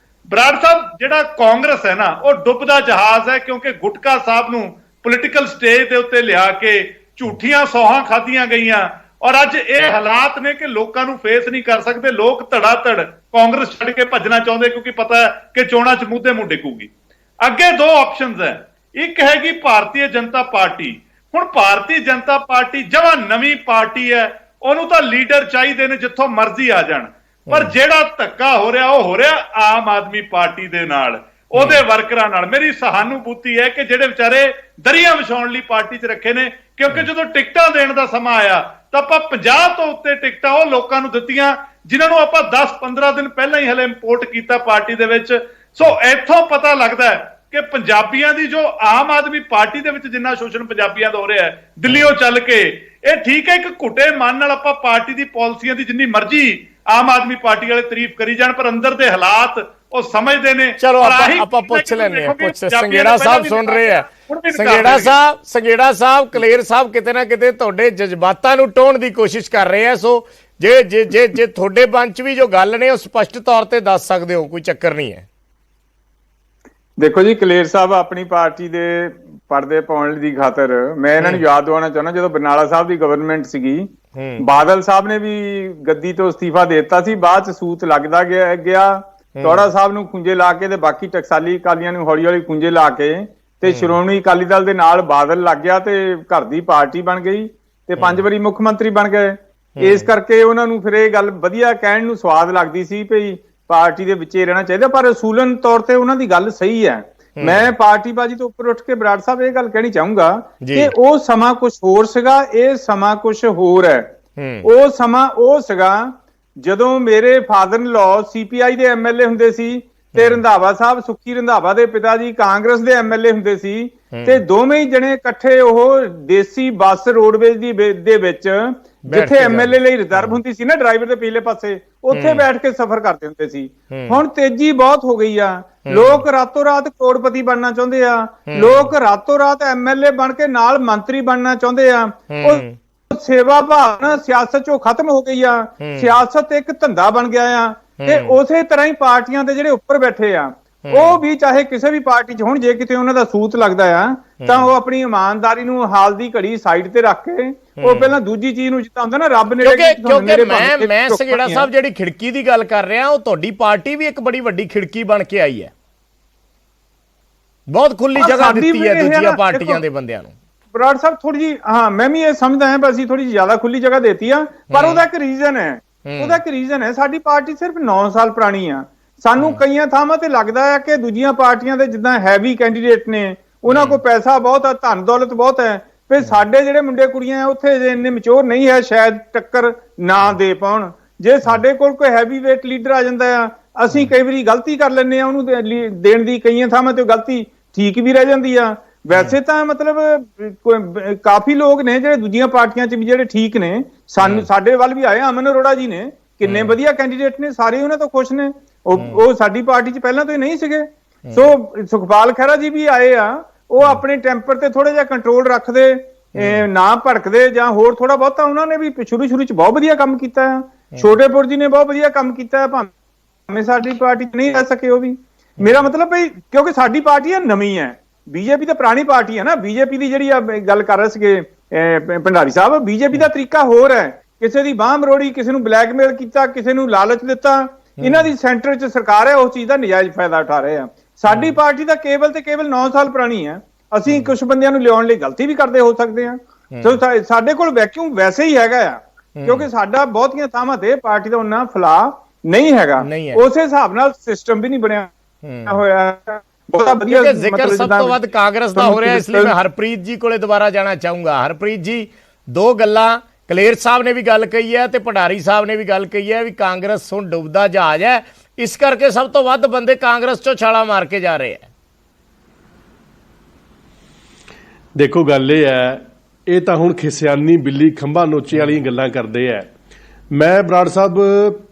ਬਰਾੜ ਸਾਹਿਬ, ਜਿਹੜਾ ਕਾਂਗਰਸ ਹੈ ਨਾ, ਉਹ ਡੁੱਬਦਾ ਜਹਾਜ਼ ਹੈ, ਕਿਉਂਕਿ ਗੁਟਕਾ ਸਾਹਿਬ ਨੂੰ ਪੋਲੀਟੀਕਲ ਸਟੇਜ ਦੇ ਉੱਤੇ ਲਿਆ ਕੇ ਝੂਠੀਆਂ ਸੌਹਾਂ ਖਾਧੀਆਂ ਗਈਆਂ। ਔਰ ਅੱਜ ਇਹ ਹਾਲਾਤ ਨੇ ਕਿ ਲੋਕਾਂ ਨੂੰ ਫੇਸ ਨਹੀਂ ਕਰ ਸਕਦੇ। ਲੋਕ ਧੜਾ-ਧੜ ਕਾਂਗਰਸ ਛੱਡ ਕੇ ਭੱਜਣਾ ਚਾਹੁੰਦੇ, ਕਿਉਂਕਿ ਪਤਾ ਹੈ ਕਿ ਚੋਣਾਂ 'ਚ ਮੁੱਦੇ ਮੂੰਹ ਡਿੱਗੂਗੀ। ਅੱਗੇ 2 ਆਪਸ਼ਨਸ ਹੈ, ਇੱਕ ਹੈਗੀ ਭਾਰਤੀ ਜਨਤਾ ਪਾਰਟੀ। ਹੁਣ ਭਾਰਤੀ ਜਨਤਾ ਪਾਰਟੀ ਜਮਾਂ ਨਵੀਂ ਪਾਰਟੀ ਹੈ, ਉਹਨੂੰ ਤਾਂ ਲੀਡਰ ਚਾਹੀਦੇ ਨੇ ਜਿੱਥੋਂ ਮਰਜ਼ੀ ਆ ਜਾਣ, ਪਰ ਜਿਹੜਾ ਧੱਕਾ ਹੋ ਰਿਹਾ ਉਹ ਹੋ ਰਿਹਾ ਆਮ ਆਦਮੀ ਪਾਰਟੀ ਦੇ ਨਾਲ, ਉਹਦੇ ਵਰਕਰਾਂ ਨਾਲ। ਮੇਰੀ ਸਹਾਨੂਭੂਤੀ ਹੈ ਕਿ ਜਿਹੜੇ ਵਿਚਾਰੇ ਦਰੀਆਂ ਵਿਛਾਉਣ ਲਈ ਪਾਰਟੀ 'ਚ ਰੱਖੇ ਨੇ, ਕਿਉਂਕਿ ਜਦੋਂ ਟਿਕਟਾਂ ਦੇਣ ਦਾ ਸਮਾਂ ਆਇਆ ਤਾਂ ਆਪਾਂ 50 ਤੋਂ ਉੱਤੇ ਟਿਕਟਾਂ ਉਹ ਲੋਕਾਂ ਨੂੰ ਦਿੱਤੀਆਂ ਜਿਨ੍ਹਾਂ ਨੂੰ ਆਪਾਂ 10-15 ਦਿਨ ਪਹਿਲਾਂ ਹੀ ਹਲੇ ਇੰਪੋਰਟ ਕੀਤਾ ਪਾਰਟੀ ਦੇ ਵਿੱਚ। ਸੋ ਇੱਥੋਂ ਪਤਾ ਲੱਗਦਾ ਹੈ ਕਿ ਪੰਜਾਬੀਆਂ ਦੀ ਜੋ ਆਮ ਆਦਮੀ ਪਾਰਟੀ ਦੇ ਵਿੱਚ ਜਿੰਨਾ ਸ਼ੋਸ਼ਣ ਪੰਜਾਬੀਆਂ ਦਾ ਹੋ ਰਿਹਾ ਹੈ ਦਿੱਲੀੋਂ ਚੱਲ ਕੇ, ਇਹ ਠੀਕ ਹੈ ਇੱਕ ਘੁੱਟੇ ਮਨ ਨਾਲ ਆਪਾਂ ਪਾਰਟੀ ਦੀ ਪਾਲਿਸੀਆਂ ਦੀ ਜਿੰਨੀ ਮਰਜ਼ੀ ਆਮ ਆਦਮੀ ਪਾਰਟੀ ਵਾਲੇ ਤਾਰੀਫ ਕਰੀ ਜਾਣ, ਪਰ ਅੰਦਰ ਦੇ ਹਾਲਾਤ ਉਹ ਸਮਝਦੇ ਨੇ। ਚਲੋ ਆਪਾਂ ਪੁੱਛ ਲੈਣੇ ਆ, ਸੰਘੇੜਾ ਸਾਹਿਬ ਸੁਣ ਰਹੇ ਆ। ਸੰਘੇੜਾ ਸਾਹਿਬ, ਕਲੇਰ ਸਾਹਿਬ ਕਿਤੇ ਨਾ ਕਿਤੇ ਤੁਹਾਡੇ ਜਜ਼ਬਾਤਾਂ ਨੂੰ ਟੋਣ ਦੀ ਕੋਸ਼ਿਸ਼ ਕਰ ਰਹੇ ਆ। ਸੋ ਜੇ ਤੁਹਾਡੇ ਮਨ 'ਚ ਵੀ ਜੋ ਗੱਲ ਨੇ ਉਹ ਸਪਸ਼ਟ ਤੌਰ ਤੇ ਦੱਸ ਸਕਦੇ ਹੋ, ਕੋਈ ਚੱਕਰ ਨਹੀਂ ਹੈ। ਦੇਖੋ ਜੀ, ਕਲੇਰ ਸਾਹਿਬ ਆਪਣੀ ਪਾਰਟੀ ਦੇ ਪਰਦੇ ਪਾਉਣ ਦੀ ਖਾਤਰ ਮੈਂ ਇਹਨਾਂ ਨੂੰ ਯਾਦ ਦਿਵਾਉਣਾ ਚਾਹੁੰਦਾ, ਜਦੋਂ ਬਰਨਾਲਾ ਸਾਹਿਬ ਦੀ ਗਵਰਨਮੈਂਟ ਸੀਗੀ, ਬਾਦਲ ਸਾਹਿਬ ਨੇ ਵੀ ਗੱਦੀ ਤੋਂ ਅਸਤੀਫਾ ਦੇ ਦਿੱਤਾ ਸੀ, ਬਾਅਦ ਚ ਸੂਤ ਲੱਗਦਾ ਗਿਆ ਟੌੜਾ ਸਾਹਿਬ ਨੂੰ ਖੁੰਝੇ ਲਾ ਕੇ ਤੇ ਬਾਕੀ ਟਕਸਾਲੀ ਅਕਾਲੀਆਂ ਨੂੰ ਹੌਲੀ ਹੌਲੀ ਖੁੰਝੇ ਲਾ ਕੇ ਤੇ ਸ਼੍ਰੋਮਣੀ ਅਕਾਲੀ ਦਲ ਦੇ ਨਾਲ ਬਾਦਲ ਲੱਗ ਗਿਆ ਤੇ ਘਰ ਦੀ ਪਾਰਟੀ ਬਣ ਗਈ ਤੇ 5 ਵਾਰੀ ਮੁੱਖ ਮੰਤਰੀ ਬਣ ਗਏ। ਇਸ ਕਰਕੇ ਉਹਨਾਂ ਨੂੰ ਫਿਰ ਇਹ ਗੱਲ ਵਧੀਆ ਕਹਿਣ ਨੂੰ ਸਵਾਦ ਲੱਗਦੀ ਸੀ ਭਈ ਪਾਰਟੀ ਦੇ ਵਿੱਚ ਹੀ ਰਹਿਣਾ ਚਾਹੀਦਾ, ਪਰ ਅਸੂਲਨ ਤੌਰ ਤੇ ਉਹਨਾਂ ਦੀ ਗੱਲ ਸਹੀ ਹੈ। ਮੈਂ ਪਾਰਟੀਬਾਜੀ ਤੋਂ ਉੱਪਰ ਉੱਠ ਕੇ ਬਰਾੜ ਸਾਹਿਬ ਇਹ ਗੱਲ ਕਹਿਣੀ ਚਾਹੂੰਗਾ ਕਿ ਉਹ ਸਮਾਂ ਕੁਝ ਹੋਰ ਸੀਗਾ, ਇਹ ਸਮਾਂ ਕੁਝ ਹੋਰ ਹੈ। ਉਹ ਸਮਾਂ ਉਹ ਸੀਗਾ ਜਦੋਂ ਮੇਰੇ ਫਾਦਰ ਇਨ ਲਾਅ CPI ਦੇ MLA ਹੁੰਦੇ ਸੀ ਤੇ ਰੰਧਾਵਾ ਸਾਹਿਬ, ਸੁੱਖੀ ਰੰਧਾਵਾ ਦੇ ਪਿਤਾ ਜੀ ਕਾਂਗਰਸ ਦੇ MLA ਹੁੰਦੇ ਸੀ ਤੇ ਦੋਵੇਂ ਹੀ ਜਣੇ ਇਕੱਠੇ ਉਹ ਦੇਸੀ ਬੱਸ ਰੋਡਵੇਜ਼ ਦੇ ਵਿੱਚ ਜਿੱਥੇ ਐਮਐਲਏ ਲਈ ਰਿਜ਼ਰਵ ਹੁੰਦੀ ਸੀ ਨਾ ਡਰਾਈਵਰ ਦੇ ਪਿਛਲੇ ਪਾਸੇ, ਉੱਥੇ ਬੈਠ ਕੇ ਸਫ਼ਰ ਕਰਦੇ ਹੁੰਦੇ ਸੀ। ਹੁਣ ਤੇਜ਼ੀ ਬਹੁਤ ਹੋ ਗਈ ਆ, ਲੋਕ ਰਾਤੋਂ ਰਾਤ ਕਰੋੜਪਤੀ ਬਣਨਾ ਚਾਹੁੰਦੇ ਆ, ਲੋਕ ਰਾਤੋਂ ਰਾਤ ਐਮਐਲਏ ਬਣ ਕੇ ਨਾਲ ਮੰਤਰੀ ਬਣਨਾ ਚਾਹੁੰਦੇ ਆ। ਉਹ ਸੇਵਾ ਭਾਵਨਾ ਸਿਆਸਤ ਚੋਂ ਖਤਮ ਹੋ ਗਈ ਆ, ਸਿਆਸਤ ਇੱਕ ਧੰਦਾ ਬਣ ਗਿਆ ਆ। ਤੇ ਉਸੇ ਤਰ੍ਹਾਂ ਹੀ ਪਾਰਟੀਆਂ ਦੇ ਜਿਹੜੇ ਉੱਪਰ ਬੈਠੇ ਆ, ਉਹ ਵੀ ਚਾਹੇ ਕਿਸੇ ਵੀ ਪਾਰਟੀ 'ਚ ਹੋਣ, ਜੇ ਕਿਤੇ ਉਹਨਾਂ ਦਾ ਸੂਤ ਲੱਗਦਾ ਆ ਤਾਂ ਉਹ ਆਪਣੀ ਇਮਾਨਦਾਰੀ ਨੂੰ ਹਾਲ ਦੀ ਘੜੀ ਸਾਈਡ ਤੇ ਰੱਖ ਕੇ ਉਹ ਪਹਿਲਾਂ ਦੂਜੀ ਚੀਜ਼ ਨੂੰ, ਜਿੱਦਾਂ ਹੁੰਦਾ ਨਾ ਰੱਬ ਨੇੜੇ। ਕਿਉਂਕਿ ਮੈਂ ਸਗੇੜਾ ਸਾਹਿਬ ਜਿਹੜੀ ਖਿੜਕੀ ਦੀ ਗੱਲ ਕਰ ਰਿਹਾ, ਉਹ ਤੁਹਾਡੀ ਪਾਰਟੀ ਵੀ ਇੱਕ ਬੜੀ ਵੱਡੀ ਖਿੜਕੀ ਬਣ ਕੇ ਆਈ ਹੈ, ਬਹੁਤ ਖੁੱਲੀ ਜਗ੍ਹਾ ਦਿੱਤੀ ਹੈ ਦੂਜੀਆਂ ਪਾਰਟੀਆਂ ਦੇ ਬੰਦਿਆਂ ਨੂੰ। ਬਰਾੜ ਸਾਹਿਬ ਥੋੜੀ ਜੀ, ਹਾਂ ਮੈਂ ਵੀ ਇਹ ਸਮਝਦਾ ਹਾਂ, ਅਸੀਂ ਥੋੜੀ ਜ਼ਿਆਦਾ ਖੁੱਲੀ ਜਗ੍ਹਾ ਦੇਤੀ ਆ, ਪਰ ਉਹਦਾ ਇੱਕ ਰੀਜ਼ਨ ਹੈ, ਸਾਡੀ ਪਾਰਟੀ ਸਿਰਫ 9 ਸਾਲ ਪੁਰਾਣੀ ਆ। ਸਾਨੂੰ ਕਈਆਂ ਥਾਵਾਂ ਤੇ ਲੱਗਦਾ ਹੈ ਕਿ ਦੂਜੀਆਂ ਪਾਰਟੀਆਂ ਦੇ ਜਿੱਦਾਂ ਹੈਵੀ ਕੈਂਡੀਡੇਟ ਨੇ, ਉਹਨਾਂ ਕੋਲ ਪੈਸਾ ਬਹੁਤ ਹੈ, ਧਨ ਦੌਲਤ ਬਹੁਤ ਹੈ, ਫਿਰ ਸਾਡੇ ਜਿਹੜੇ ਮੁੰਡੇ ਕੁੜੀਆਂ ਆ ਉੱਥੇ ਇੰਨੇ ਮੈਚੁਰ ਨਹੀਂ ਹੈ, ਸ਼ਾਇਦ ਟੱਕਰ ਨਾ ਦੇ ਪਾਉਣ। ਜੇ ਸਾਡੇ ਕੋਲ ਕੋਈ ਹੈਵੀ ਵੇਟ ਲੀਡਰ ਆ ਜਾਂਦਾ ਆ, ਅਸੀਂ ਕਈ ਵਾਰੀ ਗਲਤੀ ਕਰ ਲੈਂਦੇ ਆ ਉਹਨੂੰ ਦੇਣ ਦੀ, ਕਈਆਂ ਥਾਵਾਂ ਤੇ ਗਲਤੀ ਠੀਕ ਵੀ ਰਹਿ ਜਾਂਦੀ ਆ। ਵੈਸੇ ਤਾਂ ਮਤਲਬ ਕਾਫੀ ਲੋਕ ਨੇ ਜਿਹੜੇ ਦੂਜੀਆਂ ਪਾਰਟੀਆਂ 'ਚ ਵੀ ਜਿਹੜੇ ਠੀਕ ਨੇ, ਸਾਡੇ ਵੱਲ ਵੀ ਆਏ, ਅਮਨ ਅਰੋੜਾ ਜੀ ਨੇ, ਕਿੰਨੇ ਵਧੀਆ ਕੈਂਡੀਡੇਟ ਨੇ, ਸਾਰੇ ਉਹਨਾਂ ਤੋਂ ਖੁਸ਼ ਨੇ। ਉਹ ਸਾਡੀ ਪਾਰਟੀ 'ਚ ਪਹਿਲਾਂ ਤੋਂ ਹੀ ਨਹੀਂ ਸੀਗੇ। ਸੋ ਸੁਖਪਾਲ ਖਹਿਰਾ ਜੀ ਵੀ ਆਏ ਆ, ਉਹ ਆਪਣੇ ਟੈਂਪਰ ਤੇ ਥੋੜਾ ਜਿਹਾ ਕੰਟਰੋਲ ਰੱਖਦੇ, ਨਾ ਭੜਕਦੇ, ਜਾਂ ਹੋਰ ਥੋੜਾ ਬਹੁਤਾ ਉਹਨਾਂ ਨੇ ਵੀ ਸ਼ੁਰੂ 'ਚ ਬਹੁਤ ਵਧੀਆ ਕੰਮ ਕੀਤਾ ਹੈ। ਛੋਟੇਪੁਰ ਜੀ ਨੇ ਬਹੁਤ ਵਧੀਆ ਕੰਮ ਕੀਤਾ ਹੈ, ਭਾਵੇਂ ਸਾਡੀ ਪਾਰਟੀ 'ਚ ਨਹੀਂ ਰਹਿ ਸਕੇ ਉਹ ਵੀ। ਮੇਰਾ ਮਤਲਬ ਵੀ ਕਿਉਂਕਿ ਸਾਡੀ ਪਾਰਟੀ ਹੈ ਨਵੀਂ ਹੈ, ਬੀਜੇਪੀ ਤਾਂ ਪੁਰਾਣੀ ਪਾਰਟੀ ਹੈ ਨਾ। ਬੀਜੇਪੀ ਦੀ ਜਿਹੜੀ ਗੱਲ ਕਰ ਰਹੇ ਸੀਗੇ ਭੰਡਾਰੀ ਸਾਹਿਬ, ਬੀਜੇਪੀ ਦਾ ਤਰੀਕਾ ਹੋਰ ਹੈ, ਕਿਸੇ ਦੀ ਬਾਂਹ ਮਰੋੜੀ, ਕਿਸੇ ਨੂੰ ਬਲੈਕਮੇਲ ਕੀਤਾ, ਕਿਸੇ ਨੂੰ ਲਾਲਚ ਦਿੱਤਾ। ਇਹਨਾਂ ਦੀ ਸੈਂਟਰ 'ਚ ਸਰਕਾਰ ਹੈ, ਉਸ ਚੀਜ਼ ਦਾ ਨਜਾਇਜ਼ ਫਾਇਦਾ ਉਠਾ ਰਹੇ ਆ। ਸਾਡੀ ਪਾਰਟੀ ਤਾਂ ਕੇਵਲ ਤੇ ਕੇਵਲ 9 ਸਾਲ ਪੁਰਾਣੀ ਹੈ। ਅਸੀਂ ਕੁਝ ਬੰਦਿਆਂ ਨੂੰ ਲਿਆਉਣ ਲਈ ਗਲਤੀ ਵੀ ਕਰਦੇ ਹੋ ਸਕਦੇ ਹਾਂ। ਸੋ ਸਾਡੇ ਕੋਲ ਵੈਕਿਊਮ ਵੈਸੇ ਹੀ ਹੈਗਾ ਆ, ਕਿਉਂਕਿ ਸਾਡਾ ਬਹੁਤੀਆਂ ਥਾਵਾਂ ਤੇ ਪਾਰਟੀ ਦਾ ਉਹਨਾਂ ਫਲਾ ਨਹੀਂ ਹੈਗਾ, ਉਸੇ ਹਿਸਾਬ ਨਾਲ ਸਿਸਟਮ ਵੀ ਨਹੀਂ ਬਣਿਆ ਹੋਇਆ। ਜ਼ਿਕਰ ਸਭ ਤੋਂ ਵੱਧ ਕਾਂਗਰਸ ਦਾ ਹੋ ਰਿਹਾ, ਇਸ ਲਈ ਮੈਂ ਹਰਪ੍ਰੀਤ ਜੀ ਕੋਲੇ ਦੁਬਾਰਾ ਜਾਣਾ ਚਾਹੂੰਗਾ। ਹਰਪ੍ਰੀਤ ਜੀ, ਦੋ ਗੱਲਾਂ ਕਲੇਰ ਸਾਹਿਬ ਨੇ ਵੀ ਗੱਲ ਕਹੀ ਹੈ ਤੇ ਭੰਡਾਰੀ ਸਾਹਿਬ ਨੇ ਵੀ ਗੱਲ ਕਹੀ ਹੈ ਵੀ ਕਾਂਗਰਸ ਹੁਣ ਡੁੱਬਦਾ ਜਹਾਜ਼ ਹੈ, ਇਸ ਕਰਕੇ ਸਭ ਤੋਂ ਵੱਧ ਬੰਦੇ ਕਾਂਗਰਸ ਚੋਂ ਛਾਲਾ ਮਾਰ ਕੇ ਜਾ ਰਹੇ ਆ। ਦੇਖੋ ਗੱਲ ਇਹ ਹੈ, ਇਹ ਤਾਂ ਹੁਣ ਖਿਸਿਆਨੀ ਬਿੱਲੀ ਖੰਭਾ ਨੋਚੇ ਵਾਲੀਆਂ ਗੱਲਾਂ ਕਰਦੇ ਆ। ਮੈਂ ਬਰਾੜ ਸਾਹਿਬ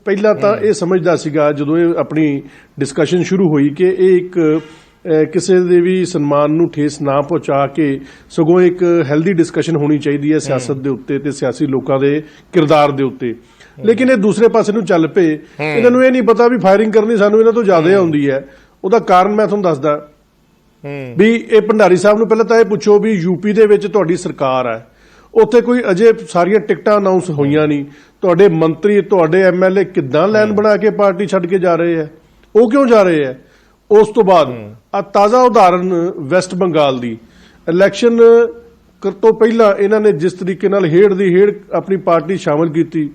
ਪਹਿਲਾਂ ਤਾਂ ਇਹ ਸਮਝਦਾ ਸੀਗਾ ਜਦੋਂ ਇਹ ਆਪਣੀ ਡਿਸਕਸ਼ਨ ਸ਼ੁਰੂ ਹੋਈ ਕਿ ਇਹ ਇੱਕ ਕਿਸੇ ਦੇ ਵੀ ਸਨਮਾਨ ਨੂੰ ਠੇਸ ਨਾ ਪਹੁੰਚਾ ਕੇ ਸਗੋਂ ਇੱਕ ਹੈਲਦੀ ਡਿਸਕਸ਼ਨ ਹੋਣੀ ਚਾਹੀਦੀ ਹੈ ਸਿਆਸਤ ਦੇ ਉੱਤੇ ਤੇ ਸਿਆਸੀ ਲੋਕਾਂ ਦੇ ਕਿਰਦਾਰ ਦੇ ਉੱਤੇ। ਲੇਕਿਨ ਇਹ ਦੂਸਰੇ ਪਾਸੇ ਨੂੰ ਚੱਲ ਪਏ। ਇਹਨਾਂ ਨੂੰ ਇਹ ਨਹੀਂ ਪਤਾ ਵੀ ਫਾਇਰਿੰਗ ਕਰਨੀ ਸਾਨੂੰ ਇਹਨਾਂ ਤੋਂ ਜ਼ਿਆਦਾ ਆਉਂਦੀ ਹੈ। ਉਹਦਾ ਕਾਰਨ ਮੈਂ ਤੁਹਾਨੂੰ ਦੱਸਦਾ ਵੀ ਇਹ ਭੰਡਾਰੀ ਸਾਹਿਬ ਨੂੰ ਪਹਿਲਾਂ ਤਾਂ ਇਹ ਪੁੱਛੋ ਵੀ ਯੂਪੀ ਦੇ ਵਿੱਚ ਤੁਹਾਡੀ ਸਰਕਾਰ ਹੈ, ਉੱਥੇ ਕੋਈ ਅਜੇ ਸਾਰੀਆਂ ਟਿਕਟਾਂ ਅਨਾਉਂਸ ਹੋਈਆਂ ਨਹੀਂ, ਤੁਹਾਡੇ ਮੰਤਰੀ ਤੁਹਾਡੇ ਐਮਐਲਏ ਕਿੱਦਾਂ ਲਾਈਨ ਬਣਾ ਕੇ ਪਾਰਟੀ ਛੱਡ ਕੇ ਜਾ ਰਹੇ ਹੈ, ਉਹ ਕਿਉਂ ਜਾ ਰਹੇ ਹੈ। ਉਸ ਤੋਂ ਬਾਅਦ ਆ ਤਾਜ਼ਾ ਉਦਾਹਰਨ ਵੈਸਟ ਬੰਗਾਲ ਦੀ ਇਲੈਕਸ਼ਨ ਤੋਂ ਪਹਿਲਾਂ ਇਹਨਾਂ ਨੇ ਜਿਸ ਤਰੀਕੇ ਨਾਲ ਹੇੜ ਦੀ ਹੇੜ ਆਪਣੀ ਪਾਰਟੀ ਸ਼ਾਮਲ ਕੀਤੀ,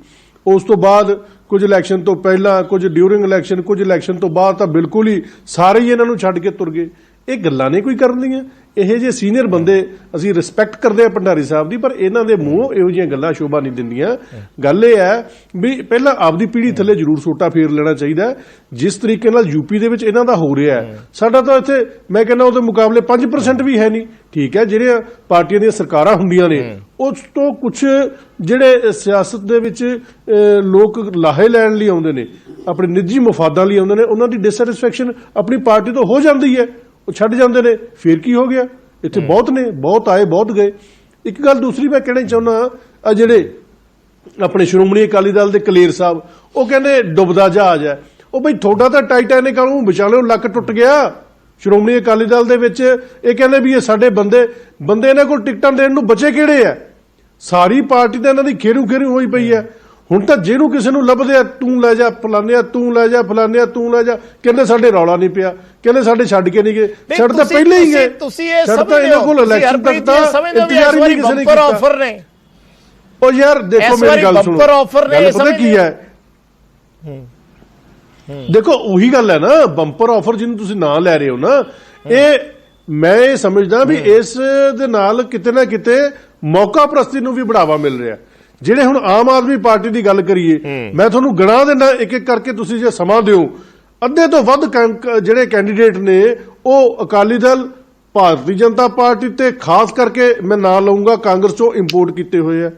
ਉਸ ਤੋਂ ਬਾਅਦ ਕੁਝ ਇਲੈਕਸ਼ਨ ਤੋਂ ਪਹਿਲਾਂ, ਕੁਝ ਡਿਊਰਿੰਗ ਇਲੈਕਸ਼ਨ, ਕੁਝ ਇਲੈਕਸ਼ਨ ਤੋਂ ਬਾਅਦ ਤਾਂ ਬਿਲਕੁਲ ਹੀ ਸਾਰੇ ਹੀ ਇਹਨਾਂ ਨੂੰ ਛੱਡ ਕੇ ਤੁਰ ਗਏ। ਇਹ ਗੱਲਾਂ ਨਹੀਂ ਕੋਈ ਕਰਨ ਦੀਆਂ। ਇਹੋ ਜਿਹੇ ਸੀਨੀਅਰ ਬੰਦੇ ਅਸੀਂ ਰਿਸਪੈਕਟ ਕਰਦੇ ਆ ਭੰਡਾਰੀ ਸਾਹਿਬ ਦੀ, ਪਰ ਇਹਨਾਂ ਦੇ ਮੂੰਹੋਂ ਇਹੋ ਜਿਹੀਆਂ ਗੱਲਾਂ ਸ਼ੋਭਾ ਨਹੀਂ ਦਿੰਦੀਆਂ। ਗੱਲ ਇਹ ਹੈ ਵੀ ਪਹਿਲਾਂ ਆਪਦੀ ਪੀੜ੍ਹੀ ਥੱਲੇ ਜ਼ਰੂਰ ਸੋਟਾ ਫੇਰ ਲੈਣਾ ਚਾਹੀਦਾ। ਜਿਸ ਤਰੀਕੇ ਨਾਲ ਯੂਪੀ ਦੇ ਵਿੱਚ ਇਹਨਾਂ ਦਾ ਹੋ ਰਿਹਾ ਹੈ, ਸਾਡਾ ਤਾਂ ਇੱਥੇ ਮੈਂ ਕਹਿੰਦਾ ਉਹਦੇ ਮੁਕਾਬਲੇ 5% ਵੀ ਹੈ ਨਹੀਂ। ਠੀਕ ਹੈ, ਜਿਹੜੀਆਂ ਪਾਰਟੀਆਂ ਦੀਆਂ ਸਰਕਾਰਾਂ ਹੁੰਦੀਆਂ ਨੇ ਉਸ ਤੋਂ ਕੁਝ ਜਿਹੜੇ ਸਿਆਸਤ ਦੇ ਵਿੱਚ ਲੋਕ ਲਾਹੇ ਲੈਣ ਲਈ ਆਉਂਦੇ ਨੇ, ਆਪਣੇ ਨਿੱਜੀ ਮਫਾਦਾਂ ਲਈ ਆਉਂਦੇ ਨੇ, ਉਹਨਾਂ ਦੀ ਡਿਸਸੈਟੀਸਫੈਕਸ਼ਨ ਆਪਣੀ ਪਾਰਟੀ ਤੋਂ ਹੋ ਜਾਂਦੀ ਹੈ, ਉਹ ਛੱਡ ਜਾਂਦੇ ਨੇ। ਫਿਰ ਕੀ ਹੋ ਗਿਆ, ਇੱਥੇ ਬਹੁਤ ਨੇ, ਬਹੁਤ ਆਏ ਬਹੁਤ ਗਏ। ਇੱਕ ਗੱਲ ਦੂਸਰੀ ਮੈਂ ਕਹਿਣਾ ਚਾਹੁੰਦਾ, ਆ ਜਿਹੜੇ ਆਪਣੇ ਸ਼੍ਰੋਮਣੀ ਅਕਾਲੀ ਦਲ ਦੇ ਕਲੇਰ ਸਾਹਿਬ, ਉਹ ਕਹਿੰਦੇ ਡੁੱਬਦਾ ਜਹਾਜ਼ ਹੈ। ਉਹ ਬਈ ਤੁਹਾਡਾ ਤਾਂ ਟਾਈਟੈਨਿਕ ਵਾਂਗੂ ਵਿਚਾਲੇ ਲੱਕ ਟੁੱਟ ਗਿਆ। ਸ਼੍ਰੋਮਣੀ ਅਕਾਲੀ ਦਲ ਦੇ ਵਿੱਚ ਇਹ ਕਹਿੰਦੇ ਵੀ ਇਹ ਸਾਡੇ ਬੰਦੇ ਇਹਨਾਂ ਕੋਲ ਟਿਕਟਾਂ ਦੇਣ ਨੂੰ ਬਚੇ ਕਿਹੜੇ ਆ। ਸਾਰੀ ਪਾਰਟੀ ਤਾਂ ਇਹਨਾਂ ਦੀ ਖੇਰੂ ਹੋਈ ਪਈ ਹੈ। ਹੁਣ ਤਾਂ ਜਿਹਨੂੰ ਕਿਸੇ ਨੂੰ ਲੱਭਦੇ ਆ, ਤੂੰ ਲੈ ਜਾ ਫਲਾਨਿਆ, ਤੂੰ ਲੈ ਜਾ ਫਲਾਨਿਆ, ਤੂੰ ਲੈ ਜਾ। ਕਹਿੰਦੇ ਸਾਡੇ ਰੌਲਾ ਨਹੀਂ ਪਿਆ, ਕਹਿੰਦੇ ਸਾਡੇ ਛੱਡ ਕੇ ਨਹੀਂ ਗਏ। ਛੱਡ ਤਾਂ ਪਹਿਲੇ ਹੀ ਗਏ। ਤੁਸੀਂ ਇਹ ਸਮਝਦੇ ਹੋ ਕੋਲ ਇਲੈਕਸ਼ਨ ਤੱਕ ਤਾਂ ਇੰਤਜ਼ਾਰ ਹੀ ਨਹੀਂ ਕਿਸੇ ਨੇ ਕੀਤਾ। ਆਫਰ ਨੇ ਉਹ ਯਾਰ ਦੇਖੋ ਮੇਰੀ ਗੱਲ ਸੁਣੋ, ਗੱਲ ਪਤਾ ਕੀ ਹੈ, ਦੇਖੋ ਉਹੀ ਗੱਲ ਹੈ ਨਾ, ਬੰਪਰ ਆਫਰ ਜਿਹਨੂੰ ਤੁਸੀਂ ਨਾਂ ਲੈ ਰਹੇ ਹੋ ਨਾ, ਇਹ ਮੈਂ ਇਹ ਸਮਝਦਾ ਵੀ ਇਸ ਦੇ ਨਾਲ ਕਿਤੇ ਨਾ ਕਿਤੇ ਮੌਕਾ ਪ੍ਰਸਤੀ ਨੂੰ ਵੀ ਬੜਾਵਾ ਮਿਲ ਰਿਹਾ। ਜਿਹੜੇ ਹੁਣ ਆਮ ਆਦਮੀ ਪਾਰਟੀ ਦੀ ਗੱਲ ਕਰੀਏ, ਮੈਂ ਤੁਹਾਨੂੰ ਗਿਣਾ ਦਿੰਦਾ ਇੱਕ ਇੱਕ ਕਰਕੇ, ਤੁਸੀਂ ਜੇ ਸਮਾਂ ਦਿਓ, ਅੱਧੇ ਤੋਂ ਵੱਧ ਜਿਹੜੇ ਕੈਂਡੀਡੇਟ ਨੇ ਉਹ ਅਕਾਲੀ ਦਲ, ਭਾਰਤੀ ਜਨਤਾ ਪਾਰਟੀ ਤੇ ਖਾਸ ਕਰਕੇ ਮੈਂ ਨਾਂ ਲਊਂਗਾ ਕਾਂਗਰਸ ਚੋਂ ਇੰਪੋਰਟ ਕੀਤੇ ਹੋਏ ਆ।